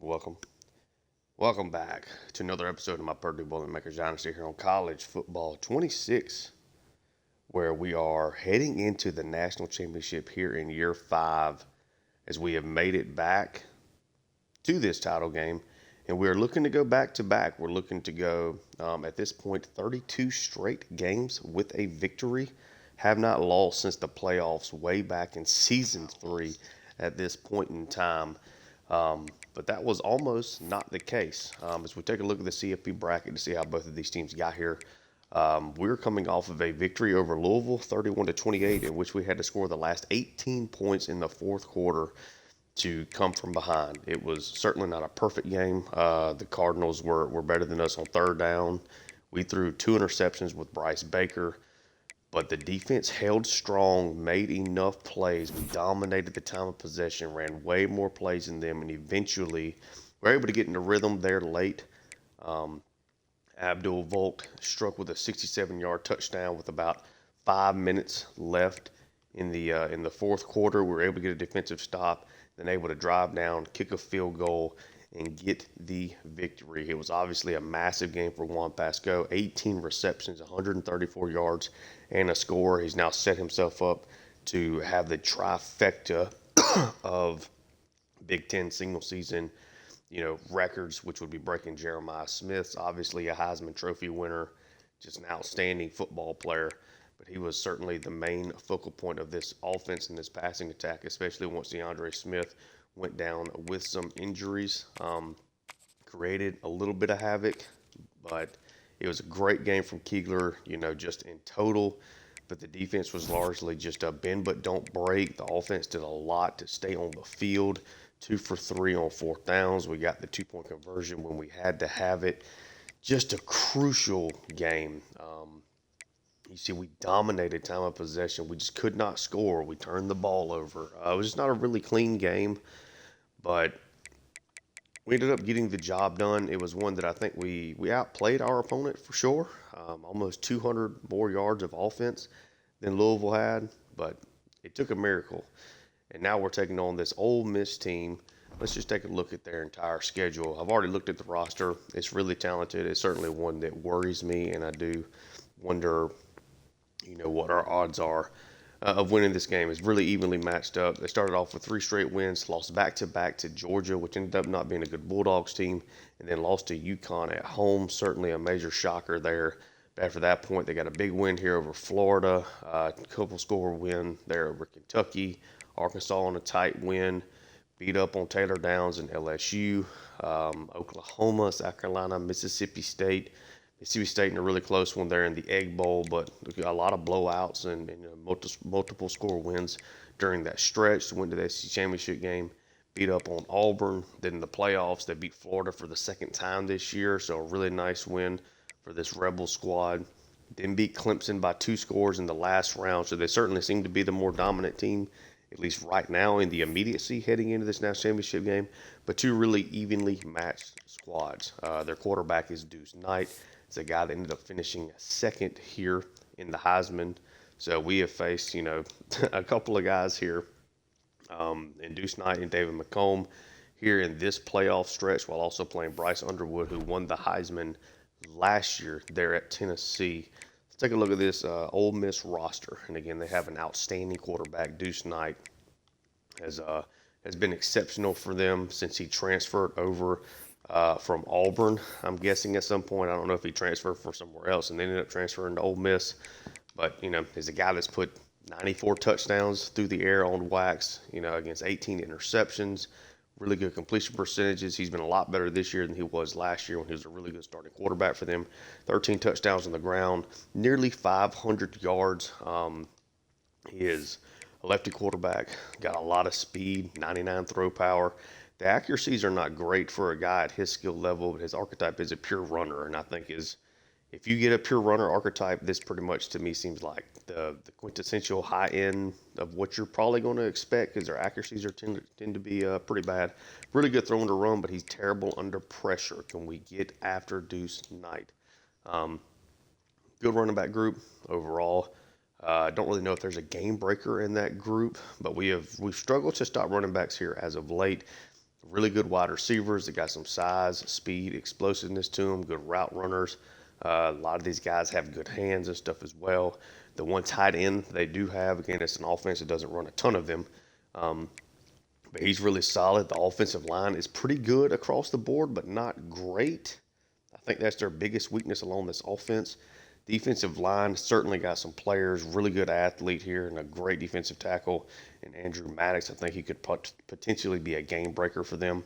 Welcome. Welcome back to another episode of my Purdue Boilermakers Dynasty here on College Football 26, where we are heading into the national championship here in year 5 as we have made it back to this title game. And we're looking to go back to back. We're looking to go, at this point, 32 straight games with a victory. Have not lost since the playoffs way back in season 3 at this point in time. But that was almost not the case. As we take a look at the CFP bracket to see how both of these teams got here, we're coming off of a victory over Louisville, 31-28, in which we had to score the last 18 points in the fourth quarter to come from behind. It was certainly not a perfect game. The Cardinals were better than us on third down. We threw 2 interceptions with Bryce Baker. But the defense held strong, made enough plays. We dominated the time of possession, ran way more plays than them, and eventually were able to get into rhythm there late. Abdul Volk struck with a 67-yard touchdown with about 5 minutes left in the fourth quarter. We were able to get a defensive stop, then able to drive down, kick a field goal, and get the victory. It was obviously a massive game for Juan Pasco. 18 receptions, 134 yards, and a score. He's now set himself up to have the trifecta of Big Ten single season, records, which would be breaking Jeremiah Smith's. Obviously, a Heisman Trophy winner, just an outstanding football player. But he was certainly the main focal point of this offense and this passing attack, especially once DeAndre Smith went down with some injuries. Created a little bit of havoc, but it was a great game from Keegler, just in total. But the defense was largely just a bend but don't break. The offense did a lot to stay on the field. 2 for 3 on fourth downs. We got the 2-point conversion when we had to have it. Just a crucial game. You see, we dominated time of possession. We just could not score. We turned the ball over. It was just not a really clean game, but we ended up getting the job done. It was one that I think we outplayed our opponent for sure. Almost 200 more yards of offense than Louisville had, but it took a miracle. And now we're taking on this Ole Miss team. Let's just take a look at their entire schedule. I've already looked at the roster. It's really talented. It's certainly one that worries me, and I do wonder, what our odds are of winning this game. Is really evenly matched up. They started off with 3 straight wins, lost back-to-back to Georgia, which ended up not being a good Bulldogs team, and then lost to UConn at home. Certainly a major shocker there. But after that point, they got a big win here over Florida, a couple score win there over Kentucky, Arkansas on a tight win, beat up on Taylor Downs and LSU, Oklahoma, South Carolina, Mississippi State in a really close one there in the Egg Bowl, but a lot of blowouts and multiple score wins during that stretch. Went to the SEC championship game, beat up on Auburn. Then in the playoffs, they beat Florida for the second time this year, so a really nice win for this Rebel squad. Then beat Clemson by 2 scores in the last round, so they certainly seem to be the more dominant team, at least right now in the immediacy heading into this national championship game. But 2 really evenly matched squads. Their quarterback is Deuce Knight. It's a guy that ended up finishing second here in the Heisman. So we have faced, a couple of guys here, and Deuce Knight and David McComb here in this playoff stretch, while also playing Bryce Underwood, who won the Heisman last year there at Tennessee. Let's take a look at this Ole Miss roster. And again, they have an outstanding quarterback. Deuce Knight has been exceptional for them since he transferred over from Auburn, I'm guessing at some point. I don't know if he transferred from somewhere else and they ended up transferring to Ole Miss. But, he's a guy that's put 94 touchdowns through the air on wax, against 18 interceptions, really good completion percentages. He's been a lot better this year than he was last year when he was a really good starting quarterback for them. 13 touchdowns on the ground, nearly 500 yards. He is a lefty quarterback, got a lot of speed, 99 throw power. The accuracies are not great for a guy at his skill level, but his archetype is a pure runner. And I think if you get a pure runner archetype, this pretty much to me seems like the quintessential high end of what you're probably going to expect, because their accuracies tend to be pretty bad. Really good throwing to run, but he's terrible under pressure. Can we get after Deuce Knight? Good running back group overall. I don't really know if there's a game breaker in that group, but we've struggled to stop running backs here as of late. Really good wide receivers. They got some size, speed, explosiveness to them, good route runners. A lot of these guys have good hands and stuff as well. The one tight end they do have, again, it's an offense that doesn't run a ton of them. But he's really solid. The offensive line is pretty good across the board, but not great. I think that's their biggest weakness along this offense. Defensive line certainly got some players, really good athlete here and a great defensive tackle. And Andrew Maddox, I think he could potentially be a game breaker for them.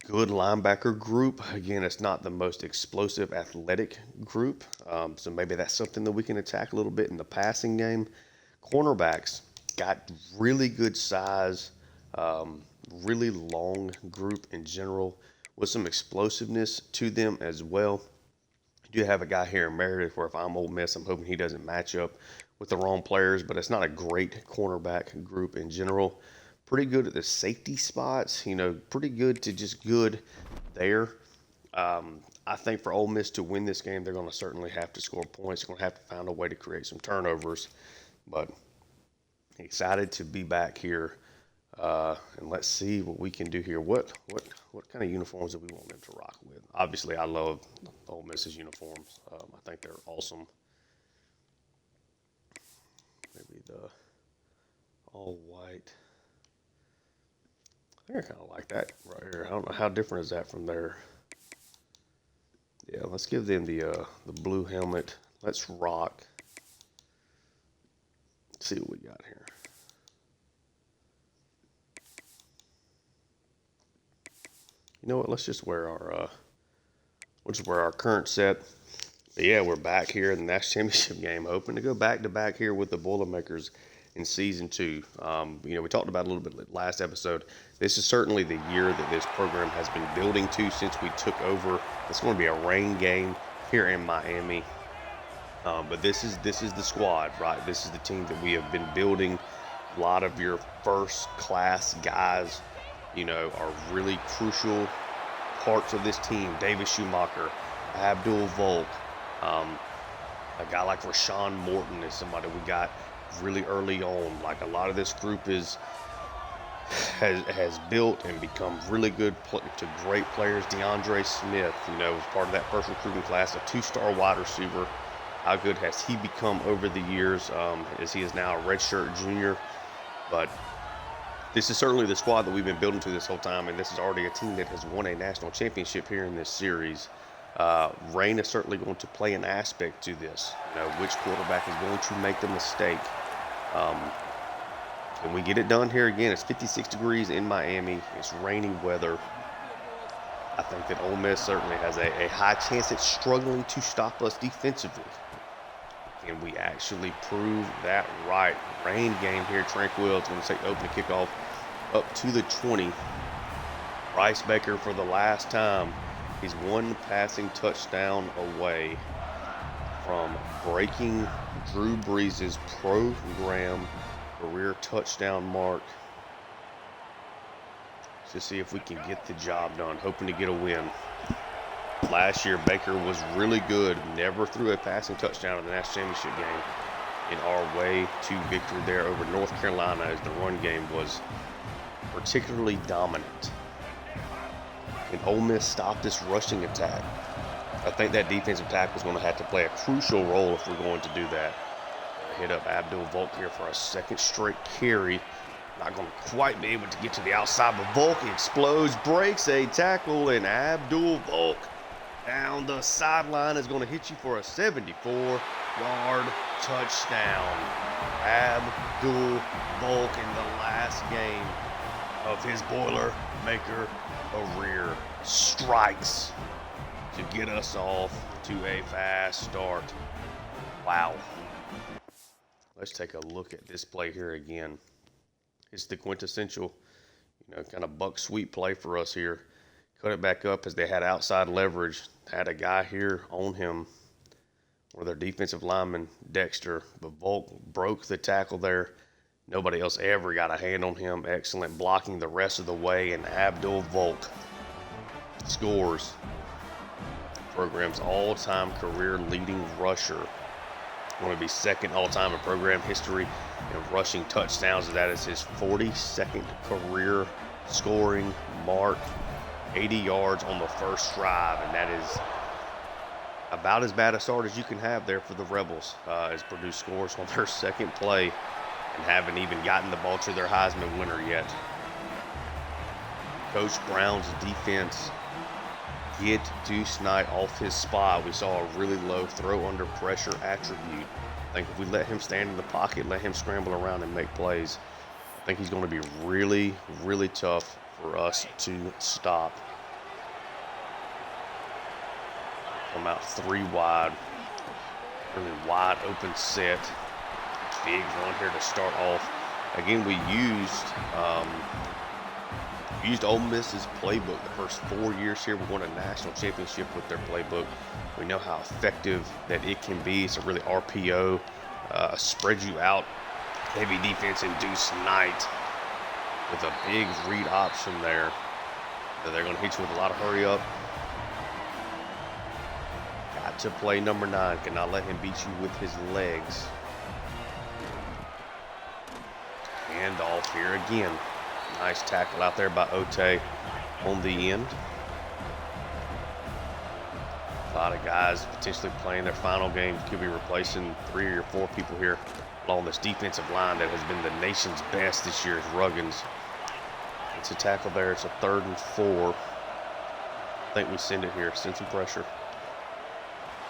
Good linebacker group. Again, it's not the most explosive athletic group. So maybe that's something that we can attack a little bit in the passing game. Cornerbacks got really good size, really long group in general with some explosiveness to them as well. You do have a guy here in Meredith where if I'm Ole Miss, I'm hoping he doesn't match up with the wrong players, but it's not a great cornerback group in general. Pretty good at the safety spots, pretty good to just good there. I think for Ole Miss to win this game, they're going to certainly have to score points. They're going to have to find a way to create some turnovers, but excited to be back here, and let's see what we can do here. What kind of uniforms do we want them to rock with? Obviously, I love Ole Miss's uniforms. I think they're awesome. Maybe the all white. I think I kind of like that right here. I don't know how different is that from their. Yeah, let's give them the blue helmet. Let's rock. Let's see what we got here. You know what? Let's just wear our current set. But yeah, we're back here in the national championship game, hoping to go back to back here with the Boilermakers in season 2. We talked about it a little bit last episode. This is certainly the year that this program has been building to since we took over. It's going to be a rain game here in Miami. But this is the squad, right? This is the team that we have been building. A lot of your first class guys, are really crucial parts of this team. David Schumacher, Abdul Volk, a guy like Rashawn Morton is somebody we got really early on. Like a lot of this group has built and become really good to great players. DeAndre Smith, was part of that first recruiting class, a 2-star wide receiver. How good has he become over the years, as he is now a redshirt junior. But this is certainly the squad that we've been building to this whole time, and this is already a team that has won a national championship here in this series. Rain is certainly going to play an aspect to this. Which quarterback is going to make the mistake. Can we get it done here again? It's 56 degrees in Miami. It's rainy weather. I think that Ole Miss certainly has a high chance at struggling to stop us defensively. Can we actually prove that right? Rain game here. Tranquil. It's going to take the opening kickoff up to the 20. Bryce Baker for the last time. He's one passing touchdown away from breaking Drew Brees' program career touchdown mark. To see if we can get the job done. Hoping to get a win. Last year, Baker was really good. Never threw a passing touchdown in the national championship game. In our way to victory there over North Carolina, as the run game was particularly dominant. And Ole Miss stopped this rushing attack. I think that defensive tackle is going to have to play a crucial role if we're going to do that. Hit up Abdul Volk here for a second straight carry. Not going to quite be able to get to the outside, but Volk explodes, breaks a tackle, and Abdul Volk down the sideline is going to hit you for a 74-yard touchdown. Abdul Volk in the last game of his Boilermaker career strikes to get us off to a fast start. Wow. Let's take a look at this play here again. It's the quintessential, kind of buck sweep play for us here. Cut it back up as they had outside leverage. Had a guy here on him, one of their defensive linemen, Dexter. But Volk broke the tackle there. Nobody else ever got a hand on him. Excellent blocking the rest of the way. And Abdul Volk scores. Program's all-time career leading rusher. Going to be second all-time in program history in rushing touchdowns. That is his 42nd career scoring mark, 80 yards on the first drive, and that is about as bad a start as you can have there for the Rebels, as Purdue scores on their second play and haven't even gotten the ball to their Heisman winner yet. Coach Brown's defense get Deuce Knight off his spot. We saw a really low throw under pressure attribute. I think if we let him stand in the pocket, let him scramble around and make plays, I think he's going to be really, really tough for us to stop. Come out 3 wide. Really wide open set. Big run here to start off. Again, we used Ole Miss's playbook the first 4 years here. We won a national championship with their playbook. We know how effective that it can be. It's a really RPO, spread you out, heavy defense, and Deuce Knight with a big read option there. They're going to hit you with a lot of hurry up. Got to play number 9. Cannot let him beat you with his legs. Hand off here again. Nice tackle out there by Ote on the end. A lot of guys potentially playing their final game. Could be replacing 3 or 4 people here along this defensive line that has been the nation's best this year. Is Ruggins. It's a tackle there. It's a 3rd and 4. I think we send it here. Send some pressure.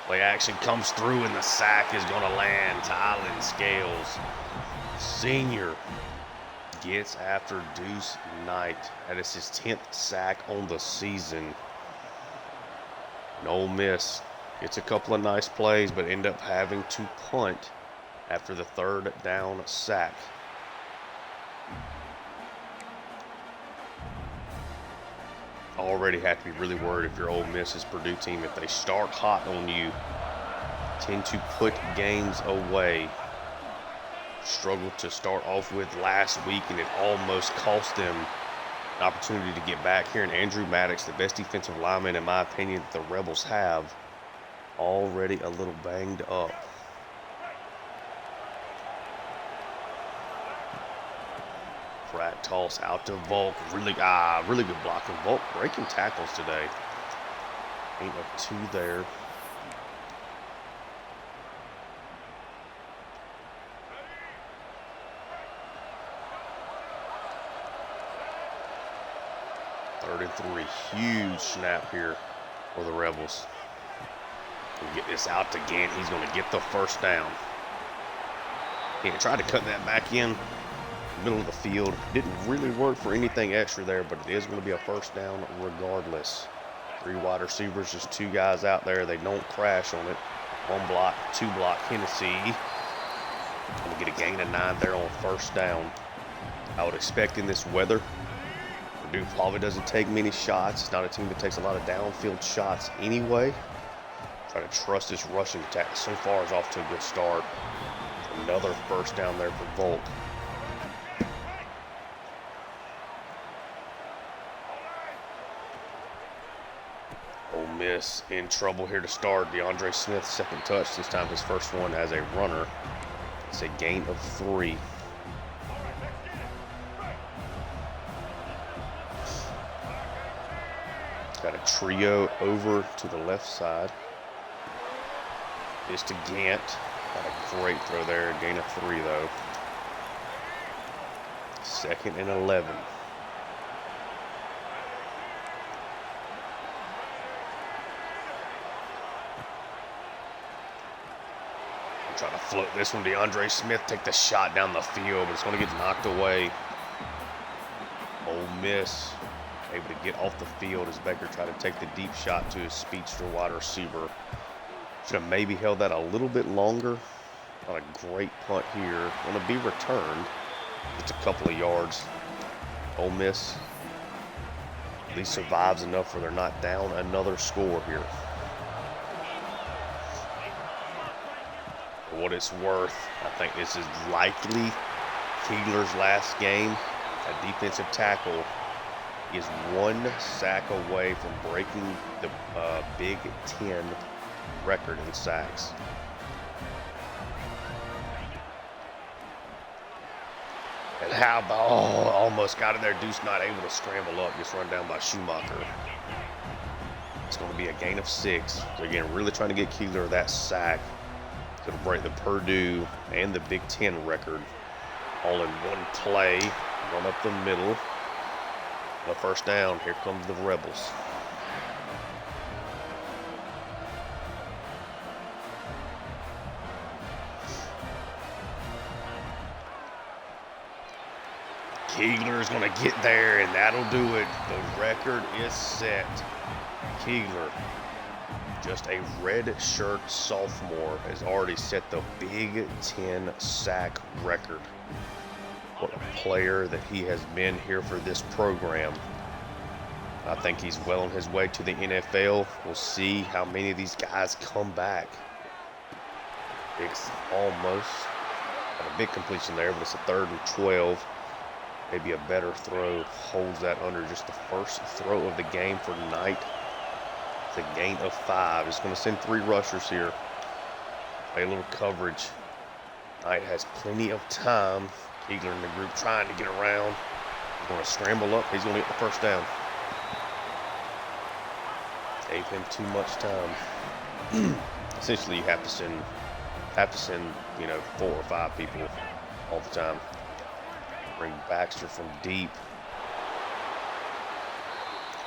Play action comes through and the sack is going to land. Tylen Scales, senior, gets after Deuce Knight. That is his 10th sack on the season. And Ole Miss gets a couple of nice plays, but end up having to punt after the 3rd down sack. Already have to be really worried if you're Ole Miss's Purdue team. If they start hot on you, tend to put games away. Struggled to start off with last week, and it almost cost them an opportunity to get back here. And Andrew Maddox, the best defensive lineman, in my opinion, that the Rebels have, already a little banged up. Frat toss out to Volk. Really good blocking. Volk breaking tackles today. Ain't a 2 there. Third and 3. Huge snap here for the Rebels. We'll get this out to Gant. He's going to get the first down. He tried to cut that back in middle of the field. Didn't really work for anything extra there, but it is going to be a first down regardless. 3 wide receivers, just 2 guys out there. They don't crash on it. 1 block, 2 block. Hennessy going to get a gain of 9 there on first down. I would expect in this weather, Purdue probably doesn't take many shots. It's not a team that takes a lot of downfield shots anyway. Try to trust this rushing attack. So far is off to a good start. Another first down there for Volk. Ole Miss in trouble here to start. DeAndre Smith, 2nd touch, this time his first one as a runner. It's a gain of 3. Got a trio over to the left side. It's to Gant. Got a great throw there. Gain of 3 though. 2nd and 11. Trying to float this one. DeAndre Smith take the shot down the field, but it's going to get knocked away. Ole Miss able to get off the field as Becker tried to take the deep shot to his speedster wide receiver. Should have maybe held that a little bit longer. Not a great punt here. Going to be returned. Just a couple of yards. Ole Miss at least survives enough where they're not down another score here. For what it's worth, I think this is likely Keegler's last game. A defensive tackle is 1 sack away from breaking the Big Ten record in sacks. And how about, oh, almost got it there. Deuce not able to scramble up, gets run down by Schumacher. It's going to be a gain of 6. So again, really trying to get Keegler that sack. Going to break the Purdue and the Big Ten record all in one play. Run up the middle. The first down. Here comes the Rebels. Keegler is going to get there, and that'll do it. The record is set. Keegler, just a red shirt sophomore, has already set the Big Ten sack record. What a player that he has been here for this program. I think he's well on his way to the NFL. We'll see how many of these guys come back. It's almost got a big completion there, but it's a 3rd and 12. Maybe a better throw holds that under. Just the first throw of the game for Knight. It's a gain of 5. It's going to send 3 rushers here. Play a little coverage. Knight has plenty of time. Keegler in the group trying to get around. He's going to scramble up. He's going to get the first down. Gave him too much time. Essentially, you have to send, 4 or 5 people all the time. Bring Baxter from deep.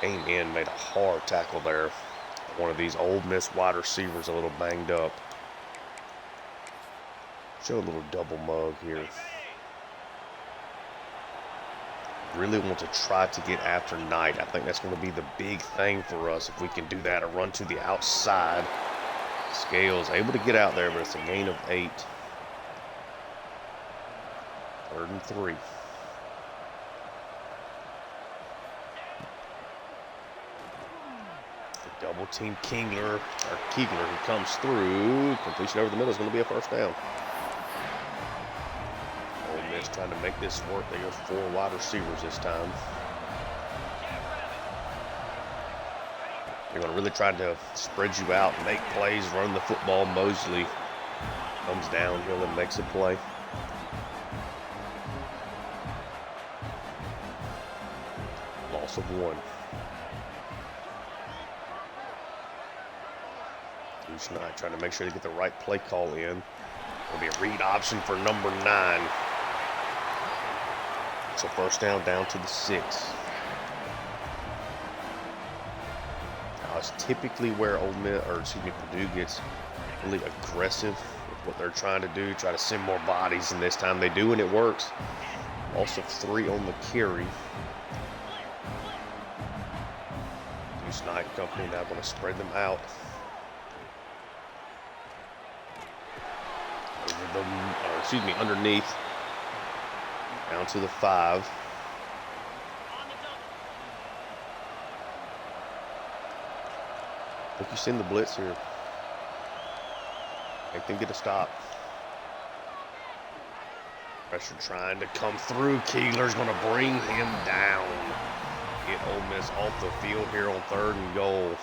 Came in, made a hard tackle there. One of these Ole Miss wide receivers a little banged up. Show a little double mug here. Really want to try to get after Knight. I think that's going to be the big thing for us if we can do that. A run to the outside. Scales able to get out there, but it's a gain of 8. 3rd and 3. Double team Keegler who comes through. Completion over the middle is going to be a first down. Ole Miss trying to make this work. They go 4 wide receivers this time. They're going to really try to spread you out, make plays, run the football. Mosley comes downhill and makes a play. Loss of 1. Knight trying to make sure they get the right play call in. Will be a read option for number 9. So first down to the 6. Now it's typically where Purdue gets really aggressive with what they're trying to do, try to send more bodies, and this time they do, and it works. Also 3 on the carry. Deuce Knight and company now going to spread them out. Underneath, down to the 5. I think you send the blitz here. Make them get a stop. Pressure trying to come through. Keegler's going to bring him down. Get Ole Miss off the field here on 3rd and goal.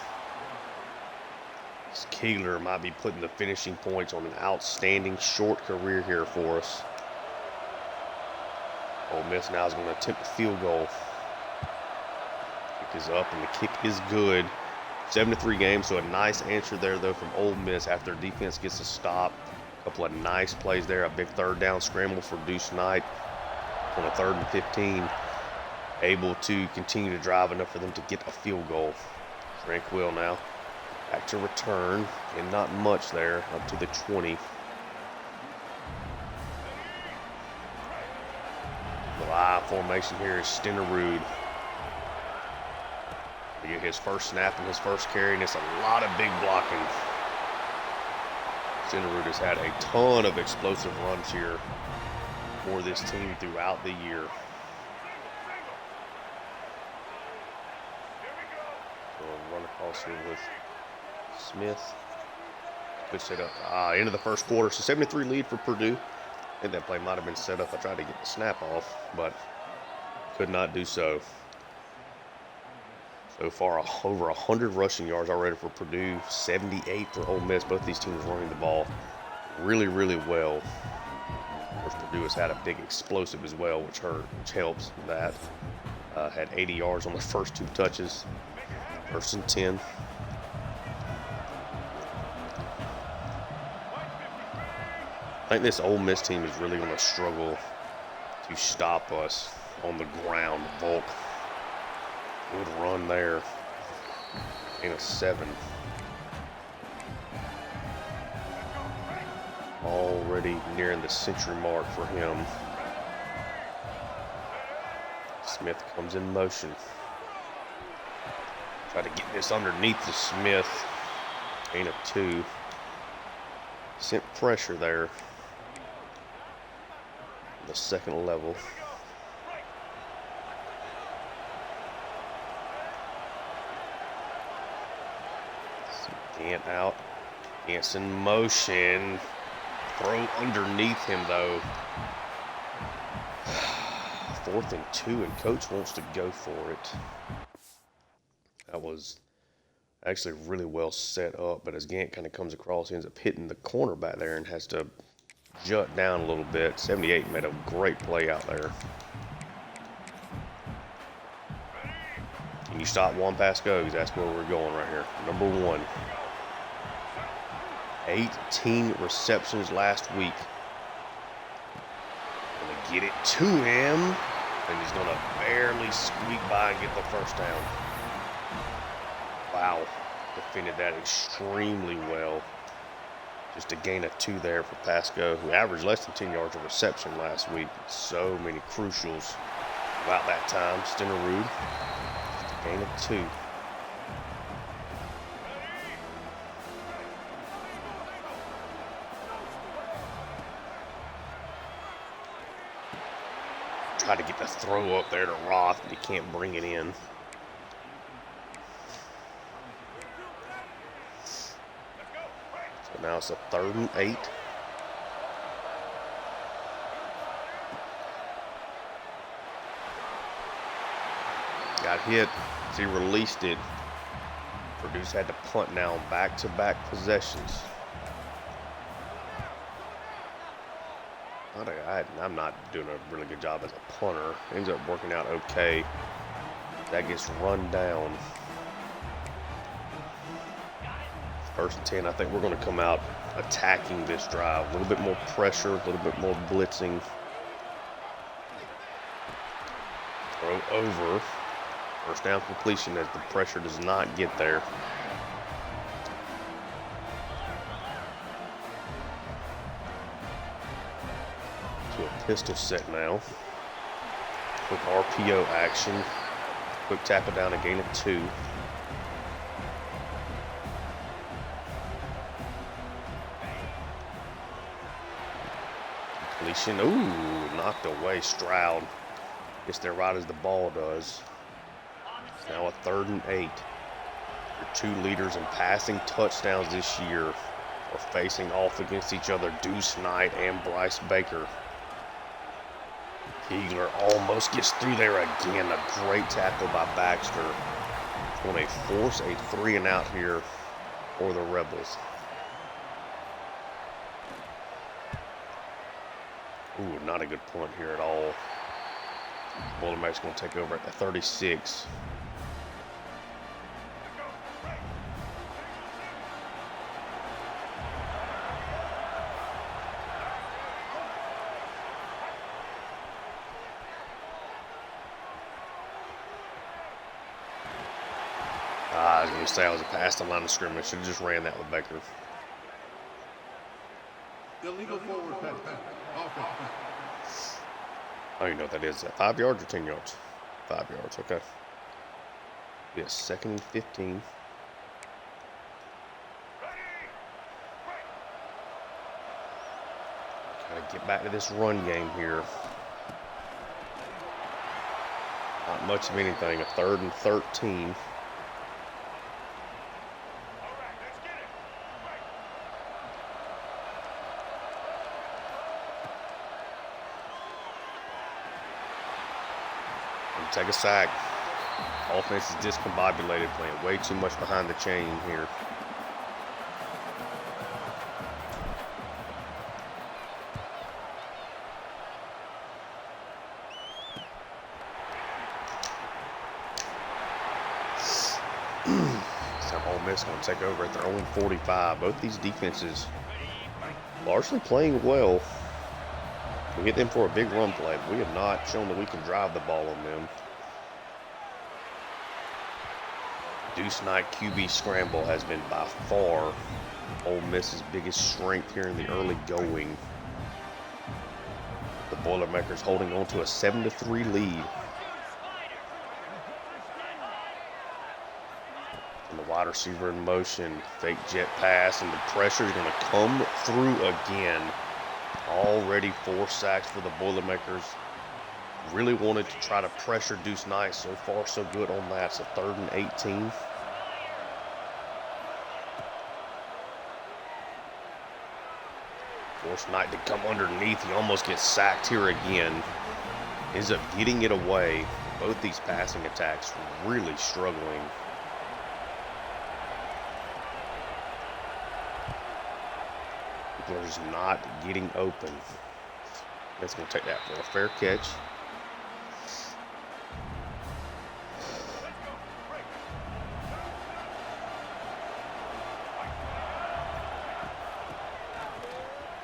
Keegler might be putting the finishing points on an outstanding short career here for us. Ole Miss now is going to attempt a field goal. Kick is up, and the kick is good. 7-3 game, so a nice answer there, though, from Ole Miss after defense gets a stop. A couple of nice plays there. A big 3rd down scramble for Deuce Knight on a 3rd and 15. Able to continue to drive enough for them to get a field goal. Tranquil now. Back to return, and not much there, up to the 20. The I formation here is Stenerud. To get his first snap and his first carry, and it's a lot of big blocking. Stenerud has had a ton of explosive runs here for this team throughout the year. So we'll run across here with Smith. Good setup. Into the first quarter. So 73 lead for Purdue. I think that play might have been set up. I tried to get the snap off, but could not do so. So far, over 100 rushing yards already for Purdue, 78 for Ole Miss. Both these teams running the ball really, really well. First Purdue has had a big explosive as well, which helps that. Had 80 yards on the first 2 touches. 1st and 10. I think this Ole Miss team is really going to struggle to stop us on the ground. Volk. Good run there. Gain of 7. Already nearing the century mark for him. Smith comes in motion. Try to get this underneath the Smith. Gain of 2. Sent pressure there. The second level. Gant out. Gant's in motion. Throw underneath him though. 4th and 2, and coach wants to go for it. That was actually really well set up, but as Gant kind of comes across, he ends up hitting the corner back there and has to jut down a little bit. 78 made a great play out there. Can you stop one pass goes? That's where we're going right here. Number 1. 18 receptions last week. Gonna get it to him, and he's gonna barely squeak by and get the first down. Wow, defended that extremely well. Just a gain of 2 there for Pasco, who averaged less than 10 yards of reception last week. So many crucials about that time. Stenerud, gain of 2. Try to get the throw up there to Roth, but he can't bring it in. So now it's a 3rd and 8. Got hit as he released it. Purdue's had to punt now on back-to-back possessions. I'm not doing a really good job as a punter. Ends up working out okay. That gets run down. 1st and 10. I think we're going to come out attacking this drive. A little bit more pressure, a little bit more blitzing. Throw over. 1st down completion as the pressure does not get there. Pistol set now. Quick RPO action. Quick tap it down, a gain of 2. Completion. Ooh, knocked away Stroud. Gets there right as the ball does. It's now a 3rd and 8. Your 2 leaders in passing touchdowns this year are facing off against each other. Deuce Knight and Bryce Baker. Eagler almost gets through there again. A great tackle by Baxter. Going to force a 3 and out here for the Rebels. Ooh, not a good punt here at all. Boilermakers going to take over at the 36. I was going to say I was past the line of scrimmage. Should have just ran that with Baker. Illegal forward pass. I don't even know what that is. Is that 5 yards or 10 yards? 5 yards, okay. Be a 2nd and 15. Gotta get back to this run game here. Not much of anything. A 3rd and 13. Take a sack. Offense is discombobulated, playing way too much behind the chain here. This time Ole Miss going to take over at their own 45. Both these defenses largely playing well. We hit them for a big run play, but we have not shown that we can drive the ball on them. Deuce Knight QB scramble has been by far Ole Miss's biggest strength here in the early going. The Boilermakers holding on to a 7-3 lead. And the wide receiver in motion, fake jet pass, and the pressure is going to come through again. Already 4 sacks for the Boilermakers. Really wanted to try to pressure Deuce Knight. So far, so good on that. It's a 3rd and 18. Force Knight to come underneath. He almost gets sacked here again. Ends up getting it away. Both these passing attacks really struggling. People are just not getting open. That's going to take that for a fair catch.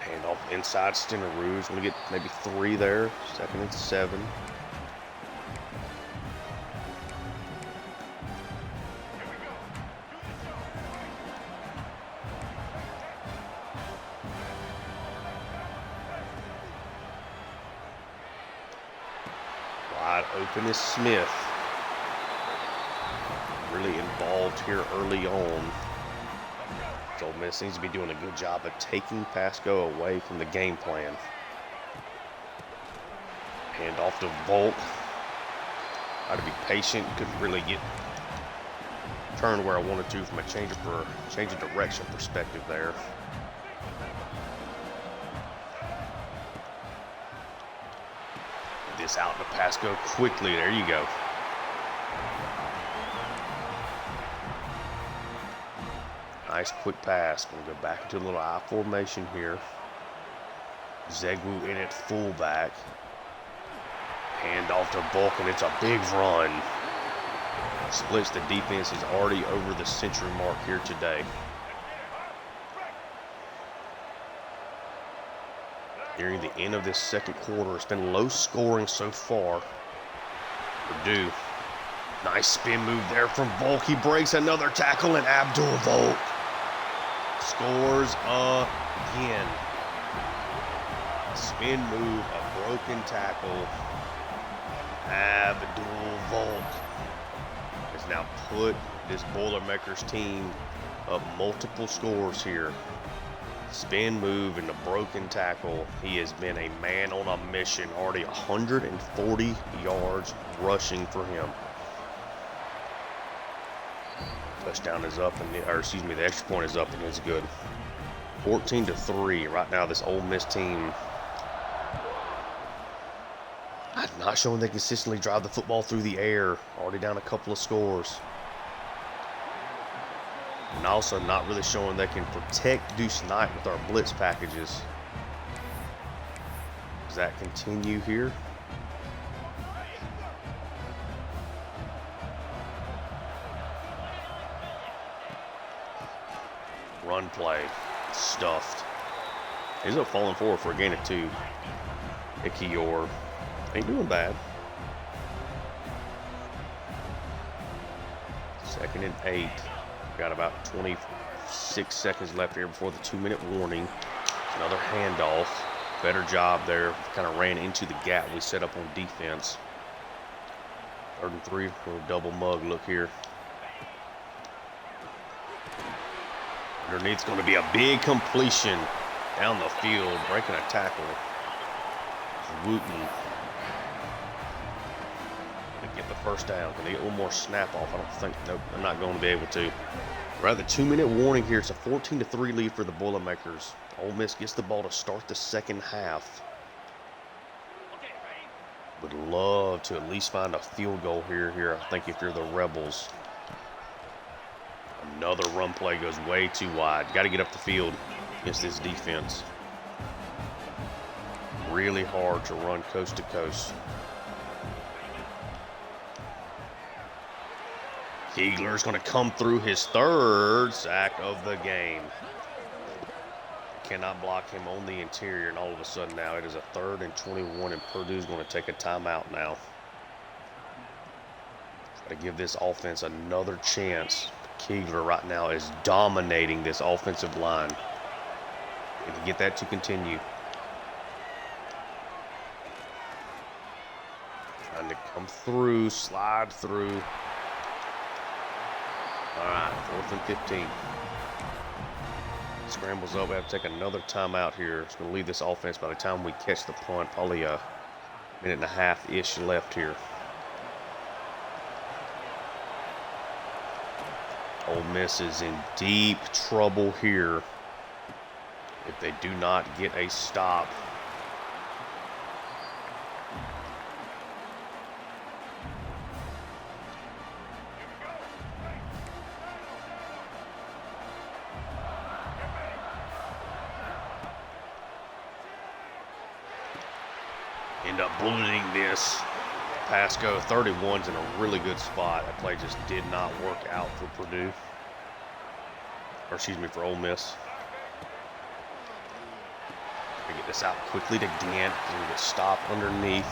Handoff inside Stenerud. Going to get maybe 3 there. 2nd and 7. Wide open is Smith. Really involved here early on. Ole Miss seems to be doing a good job of taking Pasco away from the game plan. Hand off to Volk. Got to be patient. Couldn't really get turned where I wanted to from a change of direction perspective there. This out to Pasco quickly. There you go. Nice quick pass. Going to go back into a little I formation here. Zegwu in at fullback. Hand off to Volk, and it's a big run. Splits the defense. Is already over the century mark here today. Nearing the end of this 2nd quarter, it's been low scoring so far. Purdue. Nice spin move there from Volk. He breaks another tackle, and Abdul Volk scores again. Spin move, a broken tackle. Abdul Volk has now put this Boilermakers team up multiple scores here. Spin move and the broken tackle. He has been a man on a mission. Already 140 yards rushing for him. Touchdown is up, and the extra point is up, and it's good. 14-3. Right now, this Ole Miss team not showing they consistently drive the football through the air. Already down a couple of scores. And also not really showing they can protect Deuce Knight with our blitz packages. Does that continue here? Run play, stuffed. Ends up falling forward for a gain of 2. Ikior ain't doing bad. 2nd and 8. Got about 26 seconds left here before the 2-minute warning. Another handoff. Better job there. Kind of ran into the gap we set up on defense. 3rd and 3. Little double mug look here. Underneath's going to be a big completion down the field, breaking a tackle. Wooten to get the 1st down. Can they get one more snap off? I don't think. Nope, they're not going to be able to. We're at the 2-minute warning here. It's a 14-3 lead for the Boilermakers. Ole Miss gets the ball to start the 2nd half. Would love to at least find a field goal here. I think if you're the Rebels. Another run play goes way too wide. Got to get up the field against this defense. Really hard to run coast to coast. Keegler's going to come through his third sack of the game. Cannot block him on the interior, and all of a sudden now it is a 3rd and 21, and Purdue's going to take a timeout now. Try to give this offense another chance. Keegler right now is dominating this offensive line. And to get that to continue. Trying to come through, slide through. All right, 4th and 15. Scrambles up. We have to take another timeout here. It's going to leave this offense by the time we catch the punt. Probably a 1.5-ish left here. Ole Miss is in deep trouble here if they do not get a stop. End up losing this. Pasco, 31's in a really good spot. That play just did not work out for Purdue. Or excuse me, for Ole Miss. We get this out quickly to Gant. We get stopped underneath.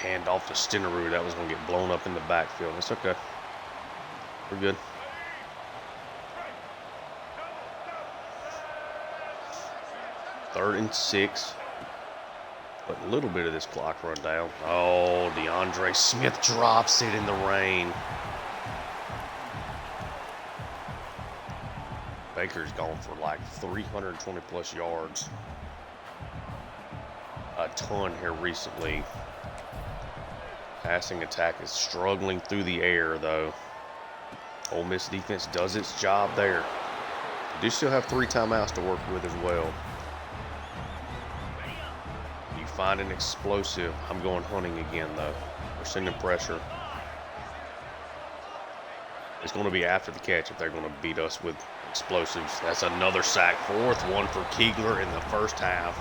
Hand off to Stenerud. That was going to get blown up in the backfield. That's okay. We're good. Third and 6. But a little bit of this clock run down. Oh, DeAndre Smith drops it in the rain. Baker's gone for like 320 plus yards. A ton here recently. Passing attack is struggling through the air, though. Ole Miss defense does its job there. They do still have 3 timeouts to work with as well. You find an explosive. I'm going hunting again, though. We're sending pressure. It's going to be after the catch if they're going to beat us with explosives. That's another sack. 4th one for Keegler in the first half,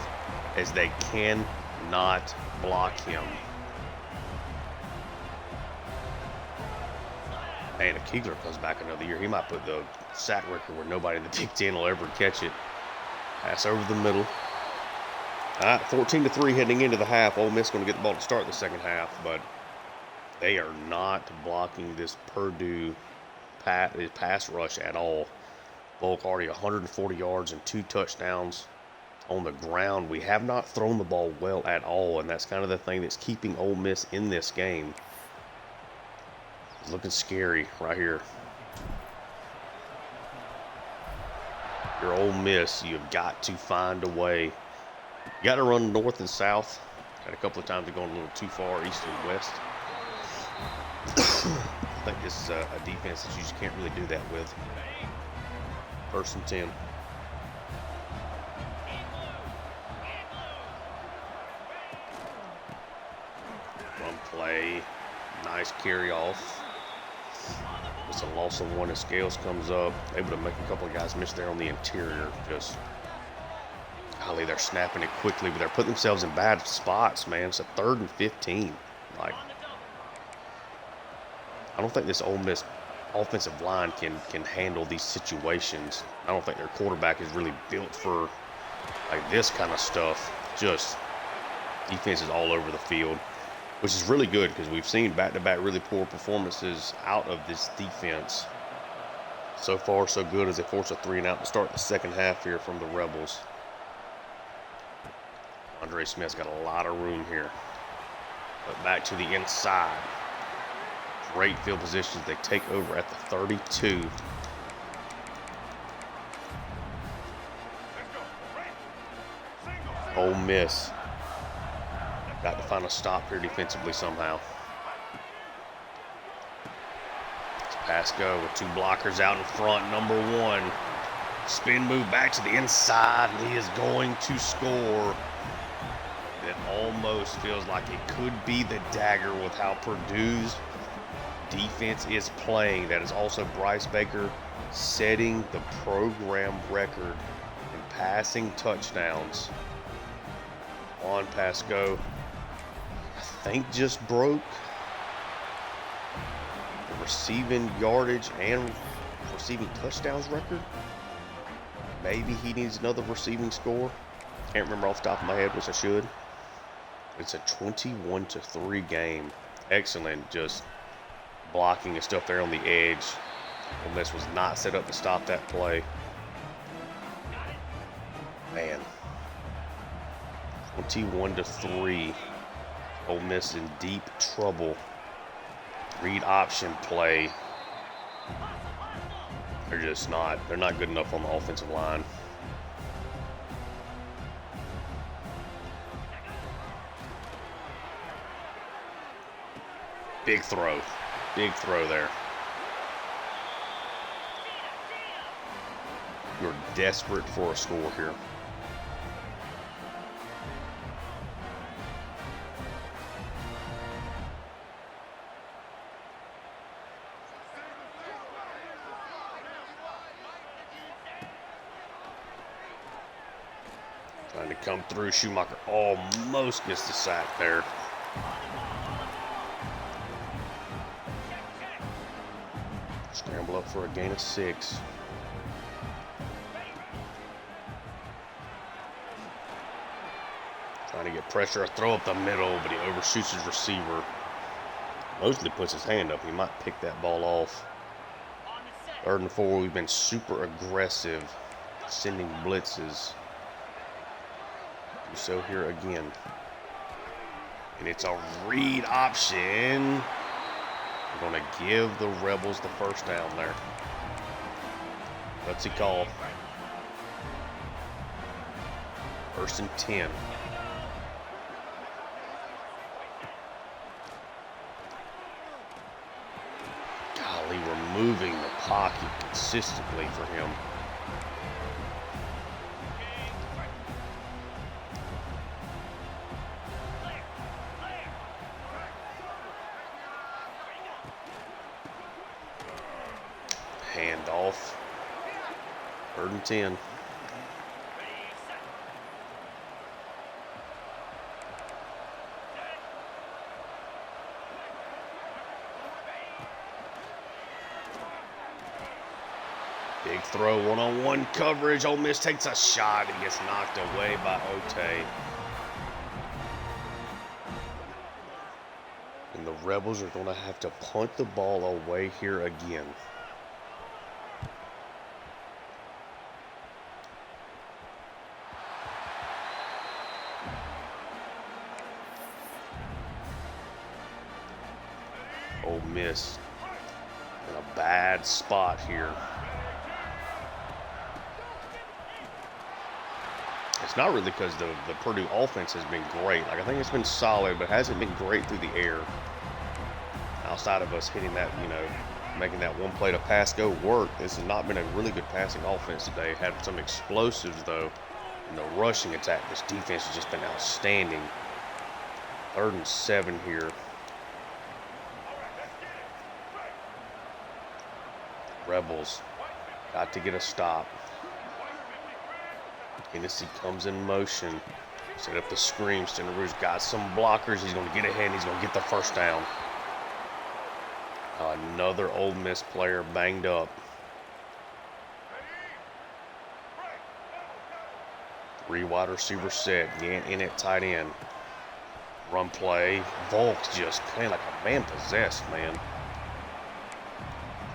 as they cannot block him. Man, if Keegler comes back another year, he might put the sack record where nobody in the Big Ten will ever catch it. Pass over the middle. All right, 14-3 heading into the half. Ole Miss going to get the ball to start the second half, but they are not blocking this Purdue pass rush at all. Volk already 140 yards and 2 touchdowns on the ground. We have not thrown the ball well at all, and that's kind of the thing that's keeping Ole Miss in this game. Looking scary right here. You're Ole Miss. You've got to find a way. You got to run north and south. Had a couple of times going a little too far east and west. I think this is a defense that you just can't really do that with. 1st and 10. Run play. Nice carry off. It's a loss of 1 as Scales comes up. Able to make a couple of guys miss there on the interior. Just, golly, they're snapping it quickly, but they're putting themselves in bad spots, man. It's a 3rd and 15. Like, I don't think this Ole Miss offensive line can handle these situations. I don't think their quarterback is really built for like this kind of stuff. Just defenses all over the field, which is really good because we've seen back-to-back really poor performances out of this defense. So far, so good as they force a 3-and-out to start the second half here from the Rebels. Andre Smith's got a lot of room here. But back to the inside. Great field positions. They take over at the 32. Ole Miss got to find a stop here defensively somehow. It's Pasco with 2 blockers out in front. Number 1. Spin move back to the inside, and he is going to score. It almost feels like it could be the dagger with how Purdue's defense is playing. That is also Bryce Baker setting the program record passing touchdowns. Juan Pasco, I think, just broke the receiving yardage and receiving touchdowns record. Maybe he needs another receiving score. Can't remember off the top of my head, which I should. It's a 21-3 game. Excellent, just blocking and stuff there on the edge. Ole Miss was not set up to stop that play. Man, 21-3. Ole Miss in deep trouble. Read option play. They're not good enough on the offensive line. Big throw there. You're desperate for a score here. Trying to come through. Schumacher almost gets the sack there. Scramble up for a gain of 6. Trying to get pressure, a throw up the middle, but he overshoots his receiver. Mosley puts his hand up. He might pick that ball off. 3rd and 4, we've been super aggressive, sending blitzes. Do so here again. And it's a read option. We're going to give the Rebels the first down there. What's he call? 1st and 10. Golly, we're moving the pocket consistently for him. Handoff. 3rd and 10. Big throw, one-on-one coverage. Ole Miss takes a shot. He gets knocked away by Ote. And the Rebels are going to have to punt the ball away here again. Ole Miss in a bad spot here. It's not really because the Purdue offense has been great. Like, I think it's been solid, but it hasn't been great through the air. Outside of us hitting that, making that one play to Pasco work, this has not been a really good passing offense today. Had some explosives, though, in the rushing attack. This defense has just been outstanding. 3rd and 7 here. Rebels got to get a stop. Dynasty comes in motion. Set up the screen. Stenderou's got some blockers. He's going to get ahead and he's going to get the first down. Another Ole Miss player banged up. 3 wide receiver set. Gant in at tight end. Run play. Volk just playing like a man possessed, man.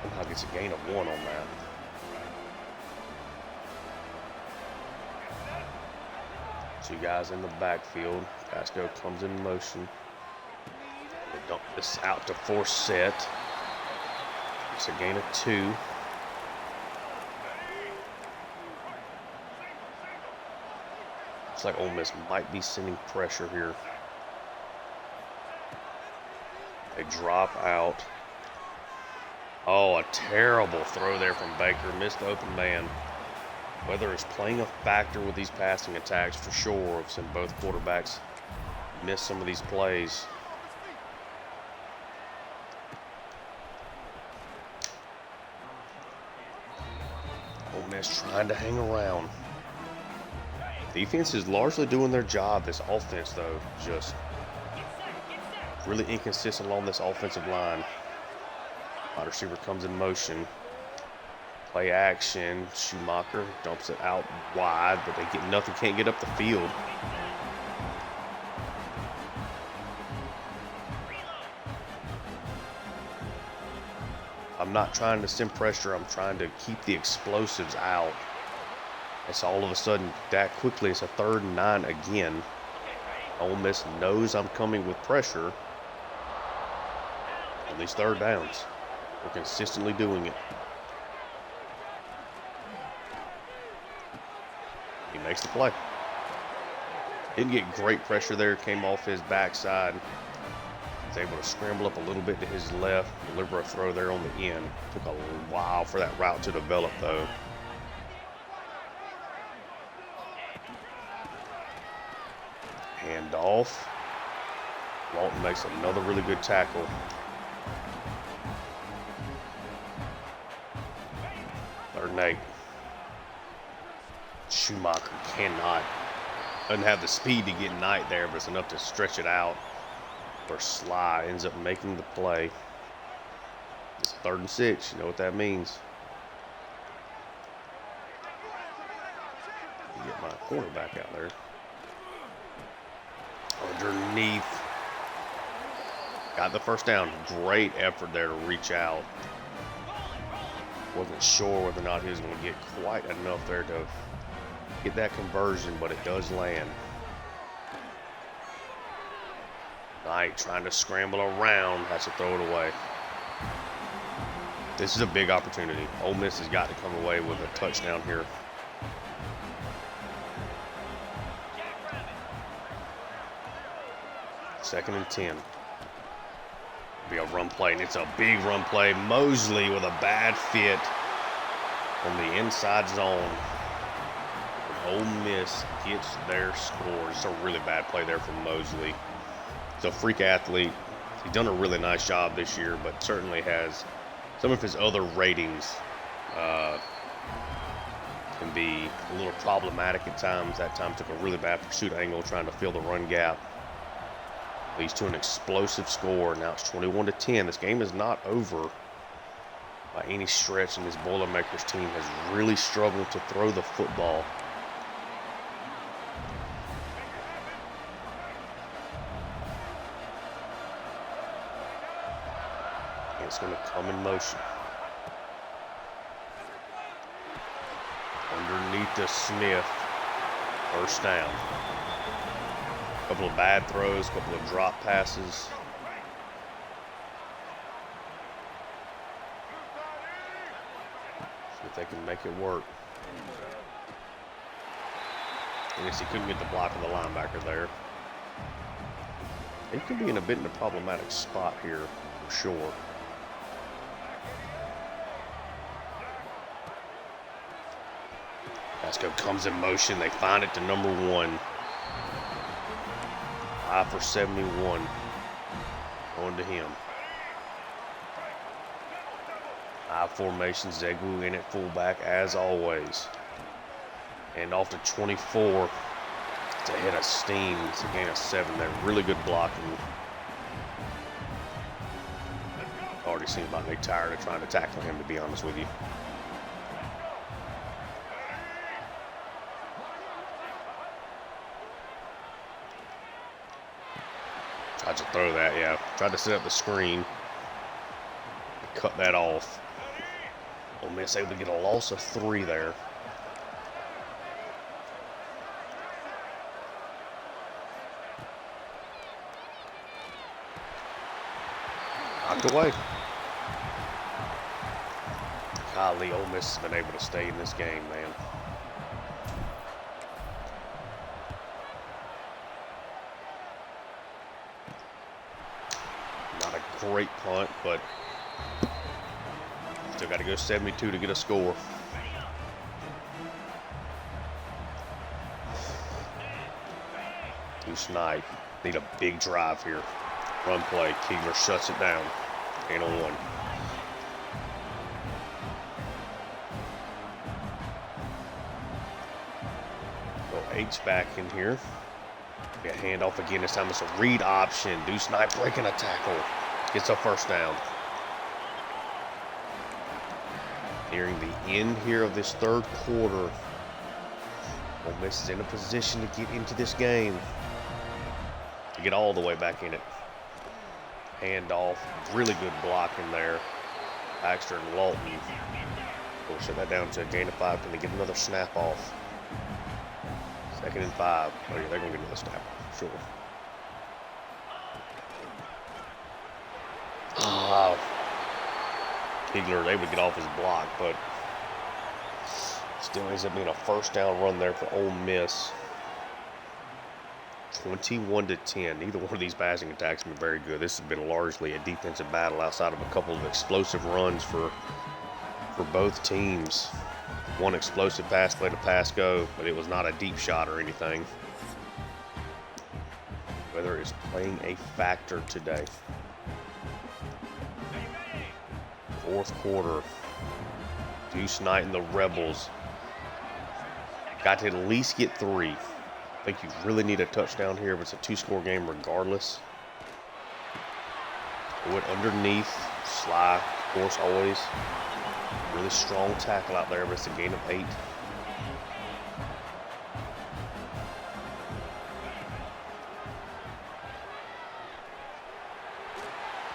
Somehow gets a gain of 1 on that. Two guys in the backfield. Pasco comes in motion. They dump this out to Forsett. It's a gain of 2. Looks like Ole Miss might be sending pressure here. They drop out. Oh, a terrible throw there from Baker. Missed the open man. Weather is playing a factor with these passing attacks for sure. I've seen both quarterbacks miss some of these plays. Ole Miss trying to hang around. Defense is largely doing their job. This offense, though, just really inconsistent along this offensive line. Wide receiver comes in motion. Play action. Schumacher dumps it out wide, but they get nothing, can't get up the field. I'm not trying to send pressure. I'm trying to keep the explosives out. It's all of a sudden that quickly. It's a 3rd and 9 again. Ole Miss knows I'm coming with pressure on these 3rd downs. We're consistently doing it. He makes the play. Didn't get great pressure there. Came off his backside. Was able to scramble up a little bit to his left. Deliver a throw there on the end. Took a while for that route to develop, though. Hand off. Walton makes another really good tackle. Third and 8. Schumacher doesn't have the speed to get Knight there, but it's enough to stretch it out. Where Sly ends up making the play. It's 3rd and 6. You know what that means. Get my cornerback out there. Underneath. Got the first down. Great effort there to reach out. Wasn't sure whether or not he was going to get quite enough there to get that conversion, but it does land. Knight trying to scramble around, has to throw it away. This is a big opportunity. Ole Miss has got to come away with a touchdown here. Second and 10. Be a run play, and it's a big run play. Mosley with a bad fit on the inside zone. And Ole Miss gets their score. It's a really bad play there from Mosley. He's a freak athlete. He's done a really nice job this year, but certainly has some of his other ratings can be a little problematic at times. That time took a really bad pursuit angle trying to fill the run gap. Leads to an explosive score. Now it's 21-10. This game is not over by any stretch, and this Boilermakers team has really struggled to throw the football. And it's going to come in motion. Underneath to Smith. First down. Couple of bad throws, couple of drop passes. See if they can make it work. I guess he couldn't get the block of the linebacker there. He could be in a bit in a problematic spot here for sure. Vasco comes in motion. They find it to number 1. 5 for 71. Going to him. High formation. Zegu in at fullback as always. And off to 24. It's ahead of steam. It's a gain of 7 there. Really good blocking. Already seems like they're tired of trying to tackle him, to be honest with you. Tried to throw that, yeah. Tried to set up the screen. Cut that off. Ole Miss able to get a loss of 3 there. Knocked away. Golly, Ole Miss has been able to stay in this game, man. Not a great punt, but still got to go 72 to get a score. Deuce Knight need a big drive here. Run play. Keegler shuts it down. 8-1. H back in here. Be a handoff again. This time it's a read option. Deuce Knight breaking a tackle. Gets a first down. Nearing the end here of this third quarter. Ole Miss is in a position to get into this game. To get all the way back in it. Handoff. Really good block in there. Baxter and Lawton. We'll shut that down to a gain of 5. Can they get another snap off? 2nd and 5. Oh yeah, they're going to get another snap off. Sure. Kegler able to get off his block, but still ends up being a first down run there for Ole Miss. 21-10. Neither one of these passing attacks have been very good. This has been largely a defensive battle outside of a couple of explosive runs for both teams. One explosive pass play to Pasco, but it was not a deep shot or anything. Weather is playing a factor today. Fourth quarter. Deuce Knight and the Rebels got to at least get 3. I think you really need a touchdown here, but it's a 2-score game regardless. Went underneath. Sly, of course, always. Really strong tackle out there, but it's a gain of 8.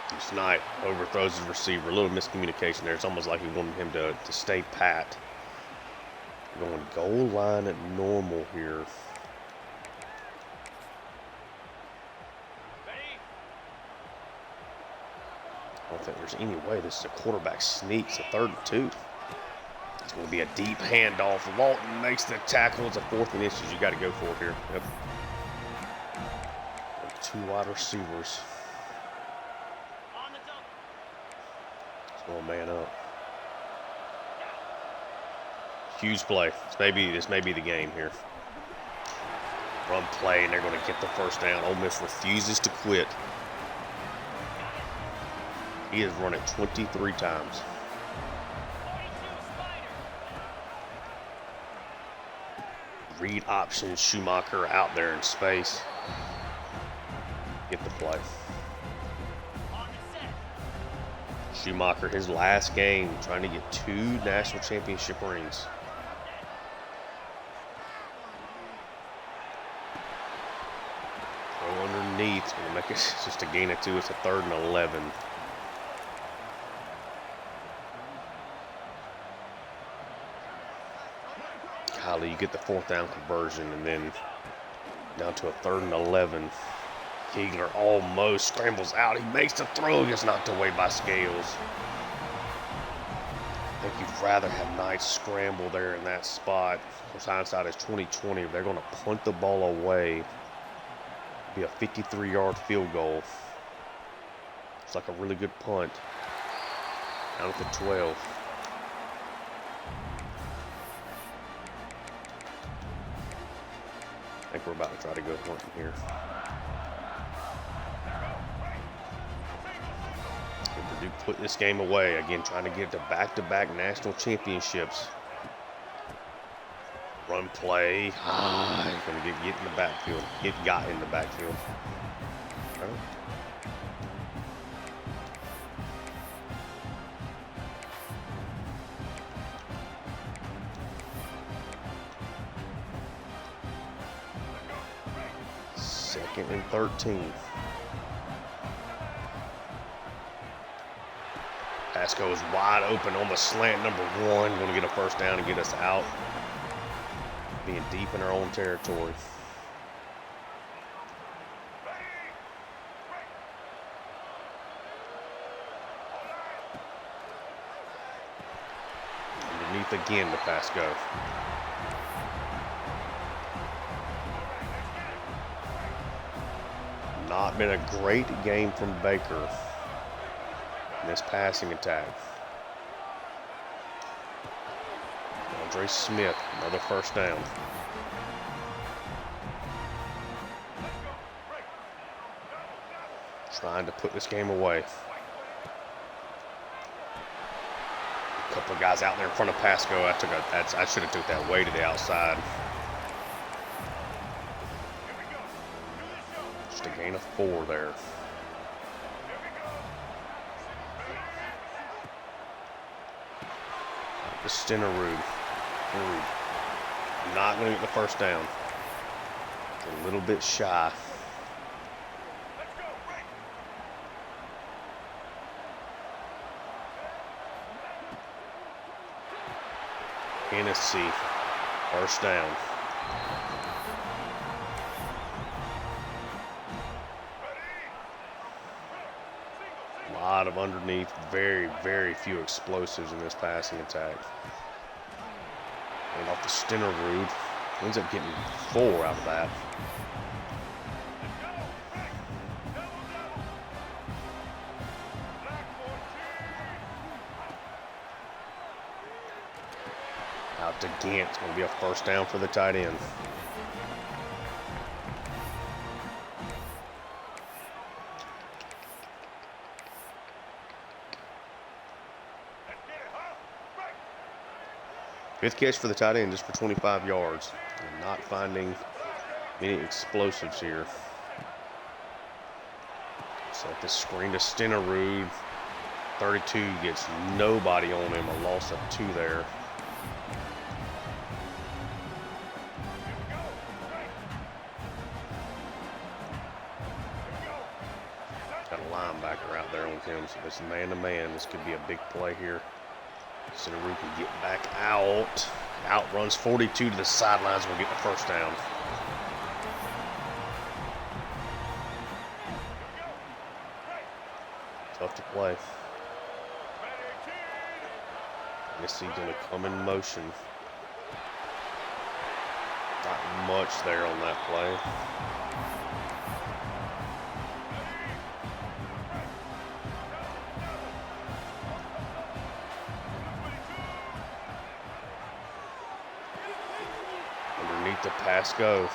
Deuce Knight overthrows his receiver. A little miscommunication there. It's almost like he wanted him to stay pat. Going goal line at normal here. I don't think there's any way this is a quarterback sneak. It's a 3rd and 2. It's going to be a deep handoff. Lawton makes the tackle. It's a 4th and inches. You got to go for it here. Yep. 2 wide receivers. It's going to man up. Huge play. This may be the game here. Run play, and they're going to get the first down. Ole Miss refuses to quit. He has run it 23 times. Read option, Schumacher out there in space. Get the play. Schumacher, his last game, trying to get 2 national championship rings. Throw underneath, gonna make it just a gain of 2. It's a 3rd and 11. You get the 4th down conversion, and then down to a 3rd and 11. Kegler almost scrambles out. He makes the throw. Gets knocked away by Scales. I think you'd rather have Knight scramble there in that spot. Of course, hindsight is 20/20. If they're going to punt the ball away, it'd be a 53-yard field goal. It's like a really good punt. Down at the 12. I think we're about to try to go hunting here. Purdue put this game away. Again, trying to get to back-to-back national championships. Run play. He's going to get in the backfield. Got in the backfield. All right. Second and 13. Pasco is wide open on the slant, number 1. Going to get a first down and get us out. Being deep in our own territory. Underneath again to Pasco. Not been a great game from Baker in this passing attack. Andre Smith, another first down. Trying to put this game away. A couple of guys out there in front of Pasco. I should have took that way to the outside. Gain of 4 there. The Stenerud. Not going to get the first down. A little bit shy. Hennessy, first down. A lot of underneath, very, very few explosives in this passing attack. And off the Stenerud, ends up getting 4 out of that. Out to Gant. It's going to be a first down for the tight end. Fifth catch for the tight end, just for 25 yards. And not finding many explosives here. Set the screen to Stenerud. 32 gets nobody on him. A loss of 2 there. Got a linebacker out there on him, so this man-to-man, this could be a big play here. Stenerud can get back out. Outruns 42 to the sidelines. We'll get the first down. Tough to play. Guess he's going to come in motion. Not much there on that play. Underneath the pass go.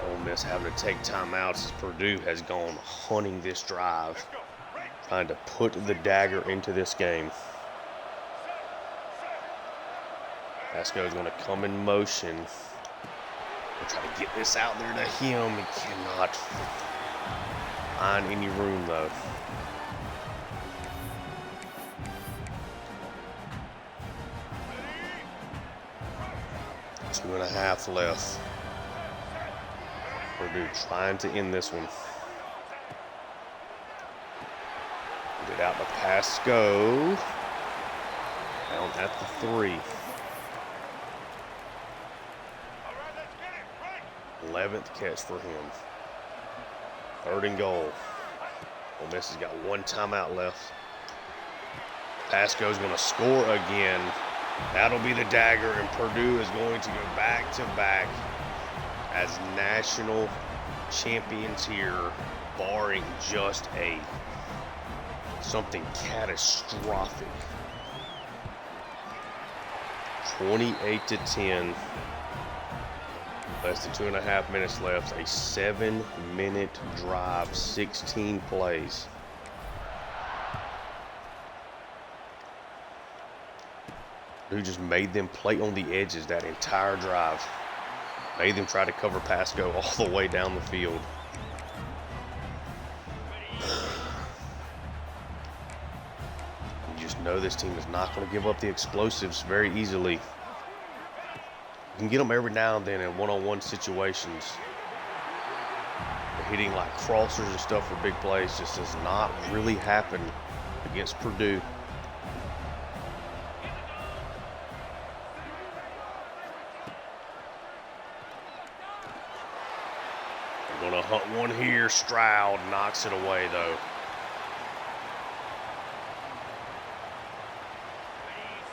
Ole Miss having to take timeouts as Purdue has gone hunting this drive, trying to put the dagger into this game. Pasco is going to come in motion. We'll try to get this out there to him. He cannot find any room though. Two and a half left. Purdue trying to end this one. Get out the pass go. Down at the 3. 11th catch for him. 3rd and goal. Ole Miss has got 1 timeout left. Pasco's going to score again. That'll be the dagger, and Purdue is going to go back-to-back as national champions here, barring just something catastrophic. 28-10. Less than 2.5 minutes left. A 7-minute drive, 16 plays. Who just made them play on the edges that entire drive. Made them try to cover Pasco all the way down the field. You just know this team is not going to give up the explosives very easily. You can get them every now and then in one-on-one situations. But hitting like crossers and stuff for big plays just does not really happen against Purdue. They're going to hunt one here. Stroud knocks it away though.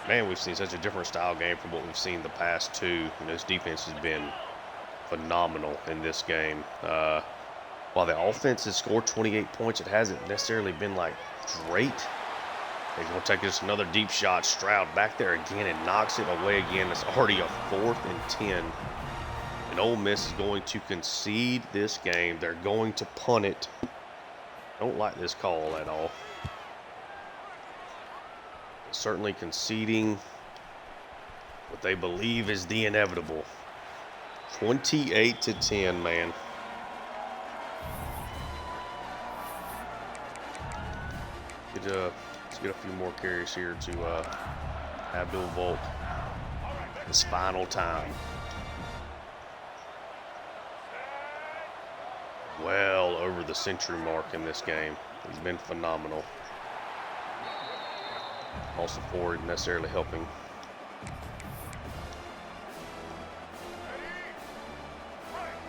Man, we've seen such a different style game from what we've seen the past 2. And this defense has been phenomenal in this game. While the offense has scored 28 points, it hasn't necessarily been like great. They're going to take just another deep shot. Stroud back there again and knocks it away again. It's already a 4th and 10. And Ole Miss is going to concede this game. They're going to punt it. Don't like this call at all. Certainly conceding what they believe is the inevitable. 28-10, man. Let's get a few more carries here to Abdul Volk. His final time. Well over the century mark in this game. He's been phenomenal. Also forward necessarily helping.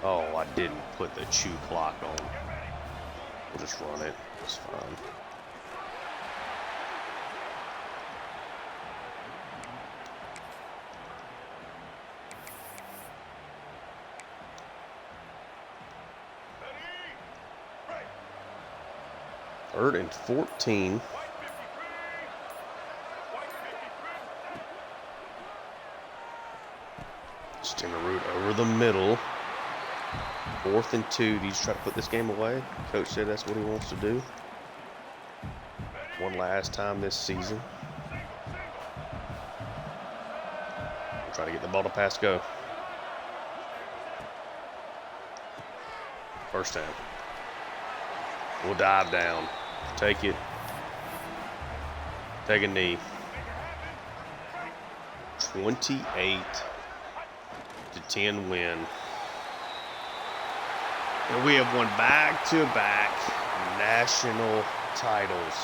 Oh, I didn't put the chew clock on. We'll just run it. It's fine. Third and 14. Extend the route over the middle. 4th and 2. Do you just try to put this game away? Coach said that's what he wants to do. One last time this season. We'll try to get the ball to pass go. First down. We'll dive down. Take it. Take a knee. 28-10 win. And we have won back-to-back national titles.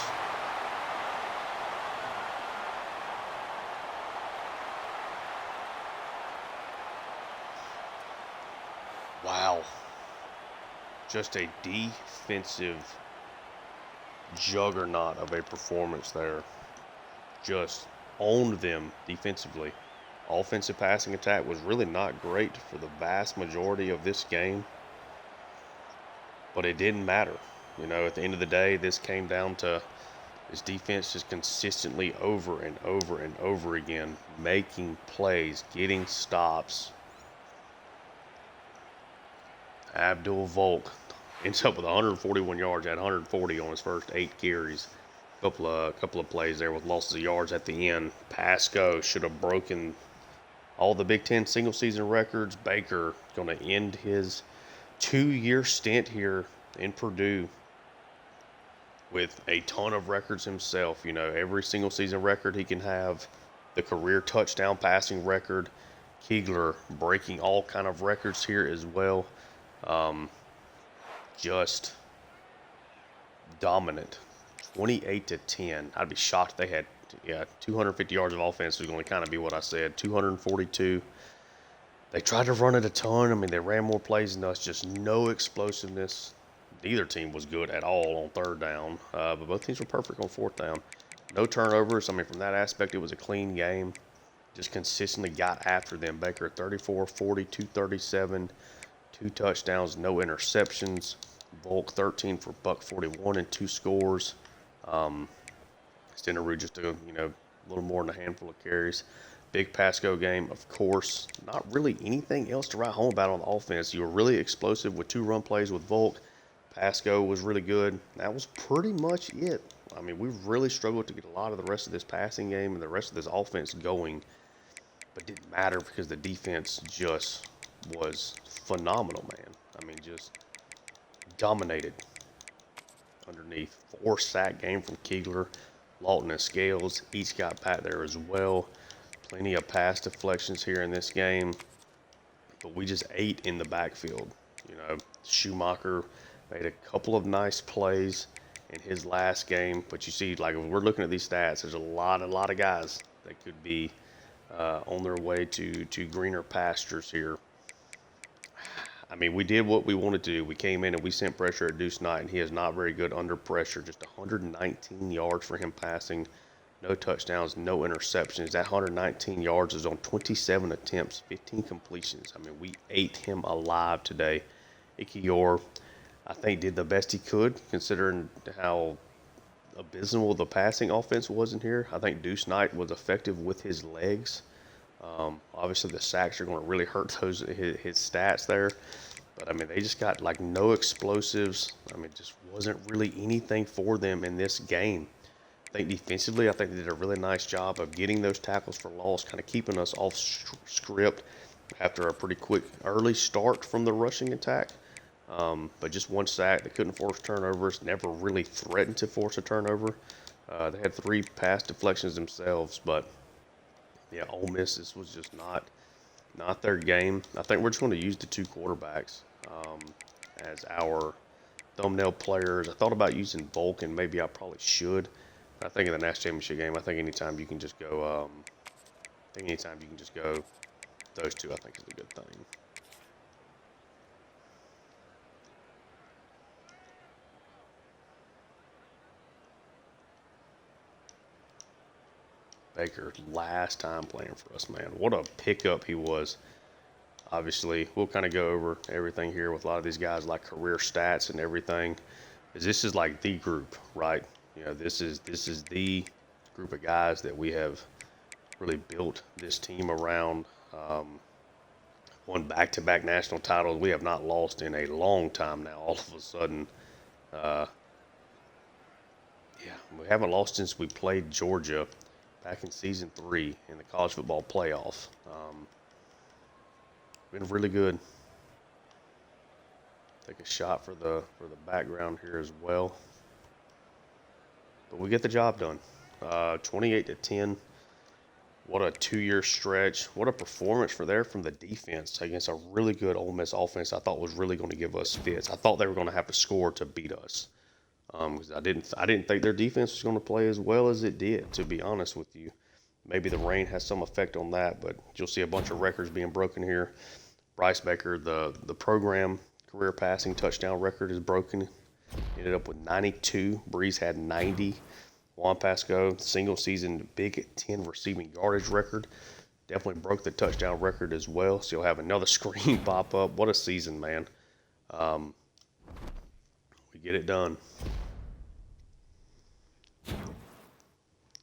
Wow. Just a defensive juggernaut of a performance there. Just owned them defensively. Offensive passing attack was really not great for the vast majority of this game. But it didn't matter. You know, at the end of the day, this came down to this defense just consistently over and over and over again, making plays, getting stops. Abdul Volk ends up with 141 yards, had 140 on his first 8 carries. Couple of plays there with losses of yards at the end. Pasco should have broken all the Big Ten single season records. Baker going to end his 2-year stint here in Purdue with a ton of records himself. You know, every single season record he can have. The career touchdown passing record. Kegler breaking all kind of records here as well. Just dominant. 28-10. I'd be shocked if they had 250 yards of offense was going to kind of be what I said. 242. They tried to run it a ton. I mean, they ran more plays than us. Just no explosiveness. Neither team was good at all on 3rd down. But both teams were perfect on 4th down. No turnovers. I mean, from that aspect, it was a clean game. Just consistently got after them. Baker 34, 40, 237, 2 touchdowns, no interceptions. Volk 13 for $141 and 2 scores. Stennerud just a little more than a handful of carries. Big Pasco game, of course. Not really anything else to write home about on the offense. You were really explosive with 2 run plays with Volk. Pasco was really good. That was pretty much it. I mean, we really struggled to get a lot of the rest of this passing game and the rest of this offense going. But it didn't matter because the defense just was phenomenal, man. I mean, just dominated underneath. 4-sack game from Kegler. Lawton and Scales each got back there as well. Plenty of pass deflections here in this game. But we just ate in the backfield. You know, Schumacher made a couple of nice plays in his last game. But you see, like, if we're looking at these stats, there's a lot of guys that could be on their way to greener pastures here. I mean, we did what we wanted to do. We came in and we sent pressure at Deuce Knight, and he is not very good under pressure. Just 119 yards for him passing. No touchdowns, no interceptions. That 119 yards is on 27 attempts, 15 completions. I mean, we ate him alive today. Ikior, I think, did the best he could, considering how abysmal the passing offense was in here. I think Deuce Knight was effective with his legs. Obviously, the sacks are going to really hurt his stats there. But, I mean, they just got, like, no explosives. I mean, just wasn't really anything for them in this game. I think defensively, I think they did a really nice job of getting those tackles for loss, kind of keeping us off script after a pretty quick early start from the rushing attack. But just 1 sack. They couldn't force turnovers, never really threatened to force a turnover. They had 3 pass deflections themselves, but yeah, Ole Miss, this was just not their game. I think we're just going to use the 2 quarterbacks as our thumbnail players. I thought about using Volk, and maybe I probably should. But I think in the national championship game, I think anytime you can just go, those 2, I think is a good thing. Baker, last time playing for us, man. What a pickup he was. Obviously, we'll kind of go over everything here with a lot of these guys, like career stats and everything. This is like the group, right? You know, this is the group of guys that we have really built this team around. Won back-to-back national titles. We have not lost in a long time now. All of a sudden, yeah, we haven't lost since we played Georgia back in season 3 in the college football playoff. Been really good. Take a shot for the background here as well. But we get the job done. 28-10. What a 2-year stretch. What a performance from the defense against a really good Ole Miss offense I thought was really going to give us fits. I thought they were going to have to score to beat us. Because I didn't think their defense was going to play as well as it did, to be honest with you. Maybe the rain has some effect on that, but you'll see a bunch of records being broken here. Bryce Baker, the program career passing touchdown record is broken. Ended up with 92. Breeze had 90. Juan Pasco, single season Big Ten receiving yardage record. Definitely broke the touchdown record as well. So you'll have another screen pop up. What a season, man. We get it done.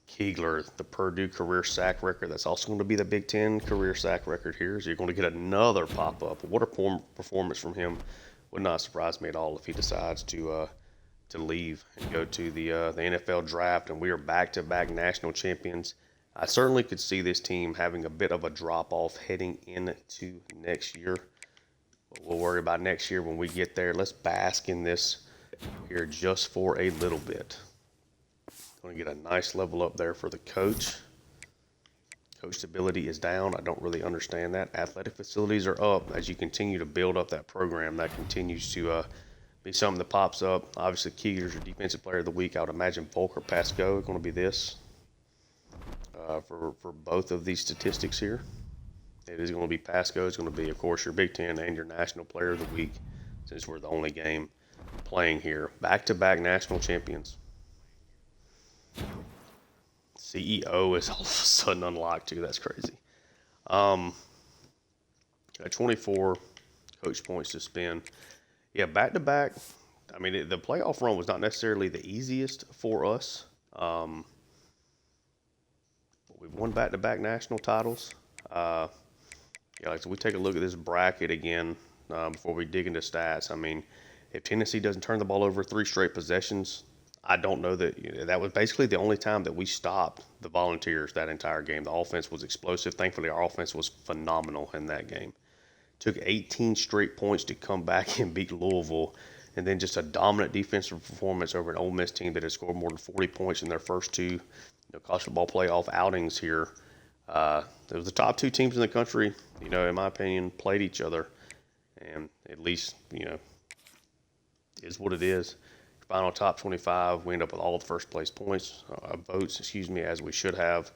Keegler, the Purdue career sack record. That's also going to be the Big Ten career sack record here. So you're going to get another pop-up. What a performance from him. Would not surprise me at all if he decides to leave and go to the NFL draft. And we are back-to-back national champions. I certainly could see this team having a bit of a drop-off heading into next year. But we'll worry about next year when we get there. Let's bask in this here just for a little bit. Going to get a nice level up there for the coach. Coach ability is down. I don't really understand that. Athletic facilities are up. As you continue to build up that program, that continues to be something that pops up. Obviously, Keeger's your defensive player of the week. I would imagine Volk or Pasco are going to be this for both of these statistics here. It is going to be Pasco. It's going to be, of course, your Big Ten and your national player of the week, since we're the only game playing here. Back-to-back national champions. CEO is all of a sudden unlocked too. That's crazy. Got 24 coach points to spend. Yeah, back to back. I mean, the playoff run was not necessarily the easiest for us. But we've won back to back national titles. Yeah, like so we take a look at this bracket again before we dig into stats. I mean, if Tennessee doesn't turn the ball over 3 straight possessions, I don't know that that was basically the only time that we stopped the Volunteers that entire game. The offense was explosive. Thankfully, our offense was phenomenal in that game. Took 18 straight points to come back and beat Louisville, and then just a dominant defensive performance over an Ole Miss team that had scored more than 40 points in their first 2 college football playoff outings here. It was the top 2 teams in the country, in my opinion, played each other, and at least, is what it is. Final top 25, we end up with all the first place votes, as we should have.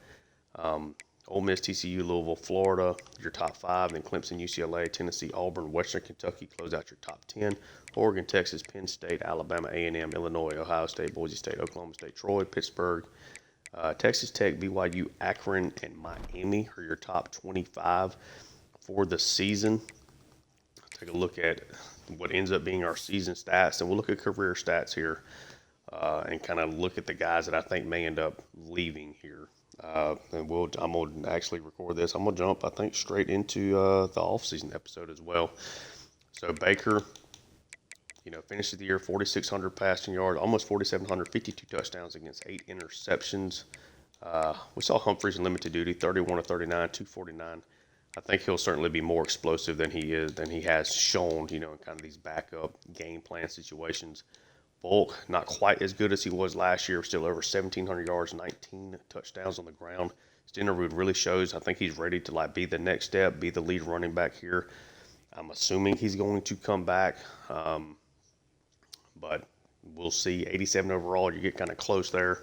Ole Miss, TCU, Louisville, Florida, your top 5, then Clemson, UCLA, Tennessee, Auburn, Western Kentucky close out your top 10. Oregon, Texas, Penn State, Alabama, A&M, Illinois, Ohio State, Boise State, Oklahoma State, Troy, Pittsburgh, Texas Tech, BYU, Akron, and Miami are your top 25 for the season. Take a look at what ends up being our season stats, and we'll look at career stats here and kind of look at the guys that I think may end up leaving here. And I'm going to actually record this. I'm going to jump, I think, straight into the off-season episode as well. So Baker, finishes the year 4,600 passing yards, almost 4,700, 52 touchdowns against 8 interceptions. We saw Humphreys in limited duty, 31 of 39, 249. I think he'll certainly be more explosive than he has shown, in kind of these backup game plan situations. Volk, not quite as good as he was last year, still over 1,700 yards, 19 touchdowns on the ground. Stenerud really shows, I think he's ready to be the next step, be the lead running back here. I'm assuming he's going to come back, but we'll see. 87 overall, you get kind of close there.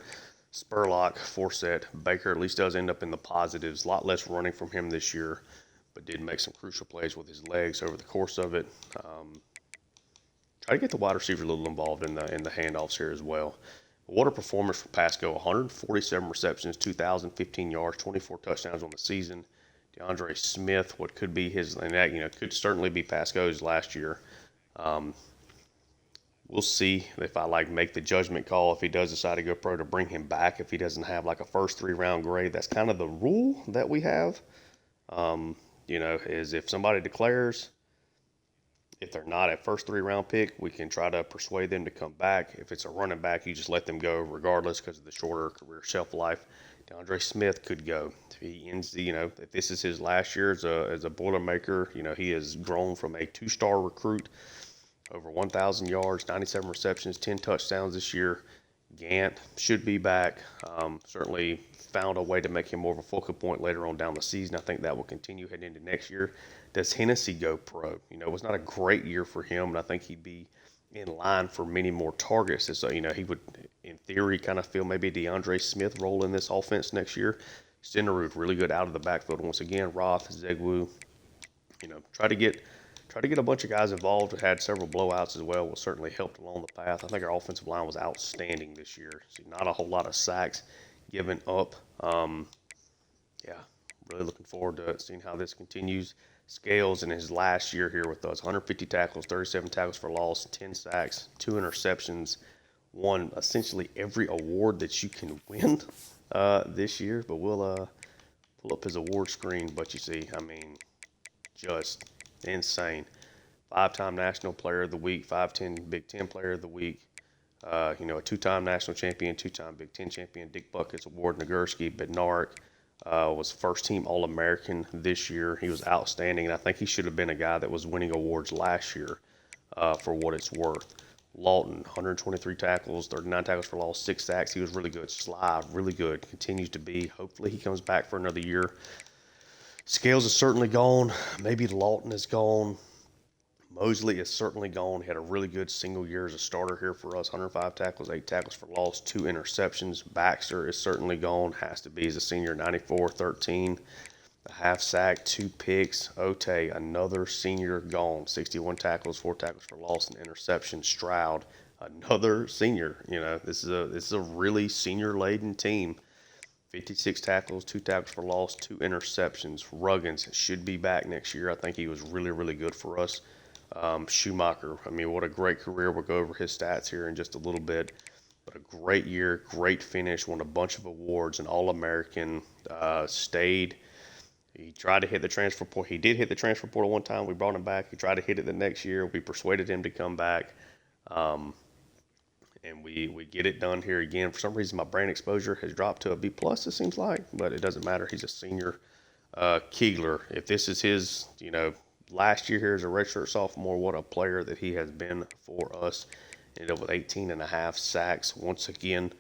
Spurlock, Forsett, Baker at least does end up in the positives. A lot less running from him this year, but did make some crucial plays with his legs over the course of it. Try to get the wide receiver a little involved in the handoffs here as well. What a performance for Pasco. 147 receptions, 2,015 yards, 24 touchdowns on the season. DeAndre Smith, what could be his, and that could certainly be Pasco's last year. We'll see if I make the judgment call if he does decide to go pro to bring him back if he doesn't have a first 3-round grade. That's kind of the rule that we have. Is if somebody declares, if they're not a first 3-round pick, we can try to persuade them to come back. If it's a running back, you just let them go regardless because of the shorter career shelf life. DeAndre Smith could go. If he ends, if this is his last year as a Boilermaker, he has grown from a 2-star recruit, over 1,000 yards, 97 receptions, 10 touchdowns this year. Gant should be back. Certainly found a way to make him more of a focal point later on down the season. I think that will continue heading into next year. Does Hennessy go pro? It was not a great year for him, and I think he'd be in line for many more targets. And so, he would, in theory, kind of feel maybe DeAndre Smith role in this offense next year. Stenerud, really good out of the backfield once again. Roth, Zegwu, try to get a bunch of guys involved. Had several blowouts as well. Was certainly helped along the path. I think our offensive line was outstanding this year. See, not a whole lot of sacks given up. Really looking forward to seeing how this continues. Scales in his last year here with us, 150 tackles, 37 tackles for loss, 10 sacks, 2 interceptions, won essentially every award that you can win this year. But we'll pull up his award screen. But you see, just insane. 5-time National Player of the Week, 5-10 Big Ten Player of the Week, a 2-time national champion, 2-time Big Ten champion. Dick Buckets Award, Nagurski, Bednarik, was first-team All-American this year. He was outstanding, and I think he should have been a guy that was winning awards last year for what it's worth. Lawton, 123 tackles, 39 tackles for loss, 6 sacks. He was really good. Sly, really good. Continues to be. Hopefully he comes back for another year. Scales is certainly gone. Maybe Lawton is gone. Mosley is certainly gone. He had a really good single year as a starter here for us. 105 tackles, 8 tackles for loss, 2 interceptions. Baxter is certainly gone. Has to be as a senior, 94, 13. A half sack, 2 picks. Ote, another senior, gone. 61 tackles, 4 tackles for loss, and interception. Stroud, another senior. This is a really senior-laden team. 56 tackles, 2 tackles for loss, 2 interceptions. Ruggins should be back next year. I think he was really, really good for us. Schumacher, what a great career. We'll go over his stats here in just a little bit. But a great year, great finish, won a bunch of awards, an All-American, stayed. He tried to hit the transfer portal. He did hit the transfer portal one time. We brought him back. He tried to hit it the next year. We persuaded him to come back. And we get it done here again. For some reason, my brain exposure has dropped to a B+, it seems like. But it doesn't matter. He's a senior. Keegler, if this is his, last year here as a redshirt sophomore, what a player that he has been for us. Ended up with 18.5 sacks. Once again,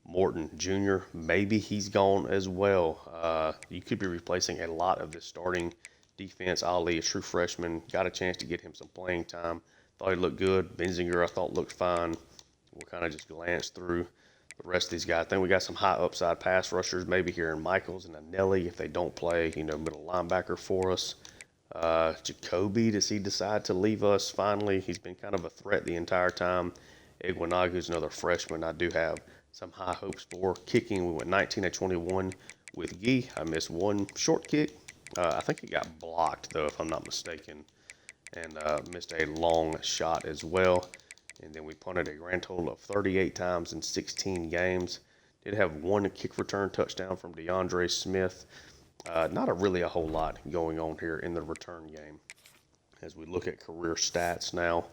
Morton Jr., maybe he's gone as well. You could be replacing a lot of this starting defense. Ali, a true freshman, got a chance to get him some playing time. Thought he looked good. Benzinger, I thought, looked fine. We'll kind of just glance through the rest of these guys. I think we got some high upside pass rushers maybe here in Michaels and Anelli if they don't play, middle linebacker for us. Jacoby, does he decide to leave us finally? He's been kind of a threat the entire time. Iguanagu's another freshman I do have some high hopes for. Kicking, we went 19-21 with Gee. I missed one short kick. I think it got blocked, though, if I'm not mistaken, and missed a long shot as well. And then we punted a grand total of 38 times in 16 games. Did have one kick return touchdown from DeAndre Smith. Not really a whole lot going on here in the return game. As we look at career stats now,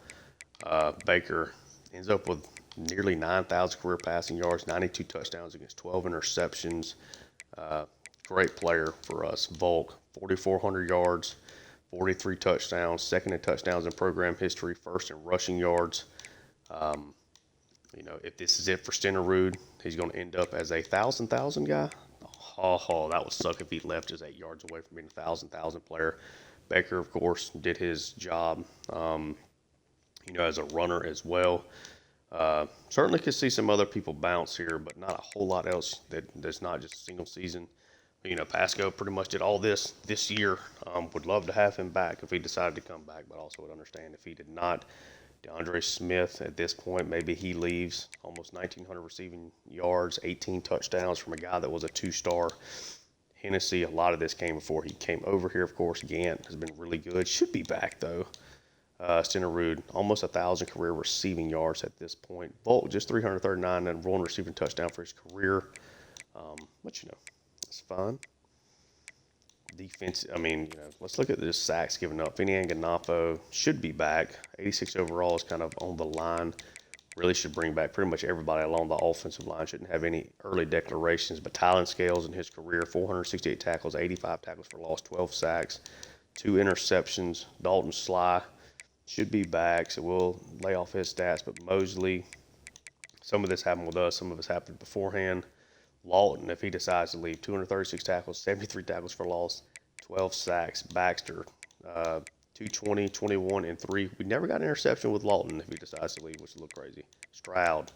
Baker ends up with nearly 9,000 career passing yards, 92 touchdowns against 12 interceptions. Great player for us. Volk, 4,400 yards, 43 touchdowns, second in touchdowns in program history, first in rushing yards. If this is it for Stenerud, he's going to end up as a thousand guy. Oh, that would suck if he left just 8 yards away from being a thousand player. Baker, of course, did his job, as a runner as well. Certainly could see some other people bounce here, but not a whole lot else that's not just a single season. Pasco pretty much did all this year. Would love to have him back if he decided to come back, but also would understand if he did not. DeAndre Smith, at this point, maybe he leaves. Almost 1,900 receiving yards, 18 touchdowns from a guy that was a 2-star. Hennessy, a lot of this came before he came over here, of course. Gant has been really good. Should be back, though. Stenerud, almost 1,000 career receiving yards at this point. Volk, just 339 and one receiving touchdown for his career. But, it's fine. Defense, let's look at this sacks given up. Vinny Anganafo should be back. 86 overall is kind of on the line. Really should bring back pretty much everybody along the offensive line. Shouldn't have any early declarations. But Tylen Scales in his career, 468 tackles, 85 tackles for loss, 12 sacks, 2 interceptions. Dalton Sly should be back, so we'll lay off his stats. But Mosley, some of this happened with us. Some of this happened beforehand. Lawton, if he decides to leave, 236 tackles, 73 tackles for loss, 12 sacks. Baxter, 220, 21, and 3. We never got an interception with Lawton if he decides to leave, which would look crazy. Stroud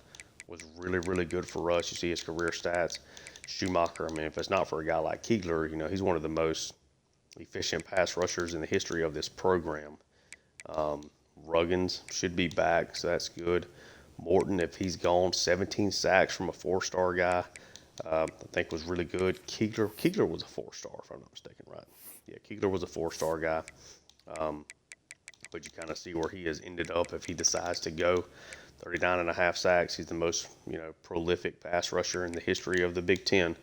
was really, really good for us. You see his career stats. Schumacher, if it's not for a guy like Kegler, he's one of the most efficient pass rushers in the history of this program. Ruggins should be back, so that's good. Morton, if he's gone, 17 sacks from a 4-star guy. I think was really good. Kegler was a 4-star, if I'm not mistaken, right? Yeah, Kegler was a 4-star guy. But you kind of see where he has ended up if he decides to go. 39.5 sacks. He's the most, prolific pass rusher in the history of the Big Ten.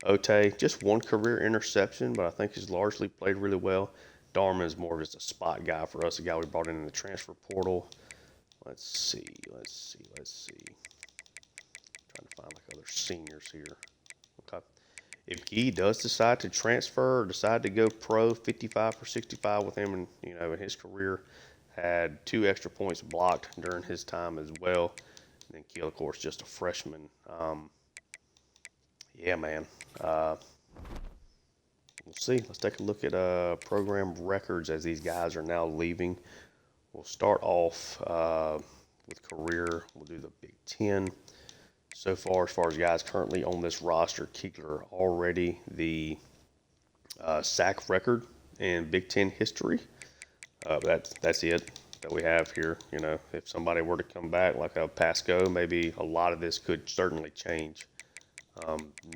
Ote, just one career interception, but I think he's largely played really well. Darman is more of just a spot guy for us, a guy we brought in the transfer portal. Let's see. Trying to find other seniors here. Okay. If Gee does decide to transfer or decide to go pro, 55 for 65 with him, and in his career, had 2 extra points blocked during his time as well. And then Keel, of course, just a freshman. Yeah, man. We'll see. Let's take a look at program records as these guys are now leaving. We'll start off with career. We'll do the Big Ten. So far, as far as guys currently on this roster, Kegler already the sack record in Big Ten history. That's it that we have here. If somebody were to come back like a Pasco, maybe a lot of this could certainly change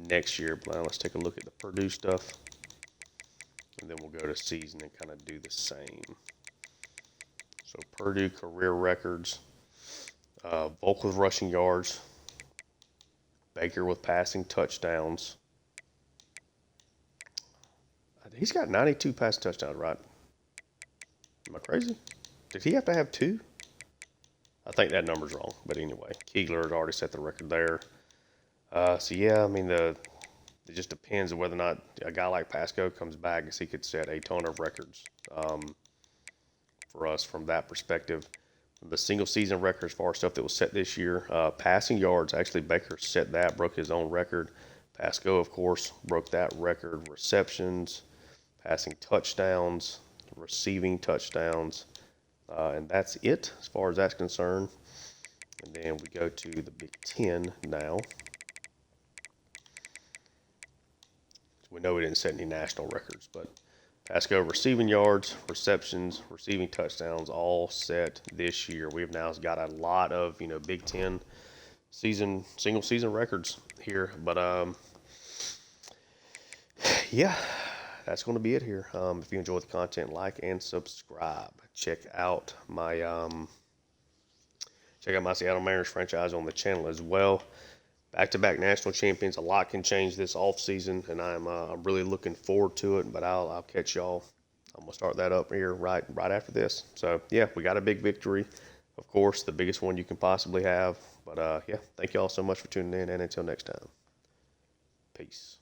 next year. But let's take a look at the Purdue stuff, and then we'll go to season and kind of do the same. So Purdue career records, Volk with rushing yards, Baker with passing touchdowns. He's got 92 passing touchdowns, right? Am I crazy? Did he have to have 2? I think that number's wrong. But anyway, Kegler had already set the record there. So yeah, it just depends on whether or not a guy like Pasco comes back, because he could set a ton of records for us from that perspective. The single season record as far as stuff that was set this year. Passing yards, actually Baker set that, broke his own record. Pasco, of course, broke that record. Receptions, passing touchdowns, receiving touchdowns, and that's it as far as that's concerned. And then we go to the Big Ten now. We know we didn't set any national records, but Pasco receiving yards, receptions, receiving touchdowns, all set this year. We've now got a lot of Big Ten single season records here, but yeah, that's going to be it here. If you enjoy the content, like and subscribe. Check out my Seattle Mariners franchise on the channel as well. Back-to-back national champions. A lot can change this offseason, and I'm really looking forward to it. But I'll catch y'all. I'm gonna start that up here right after this. So yeah, we got a big victory. Of course, the biggest one you can possibly have. But yeah, thank y'all so much for tuning in, and until next time, peace.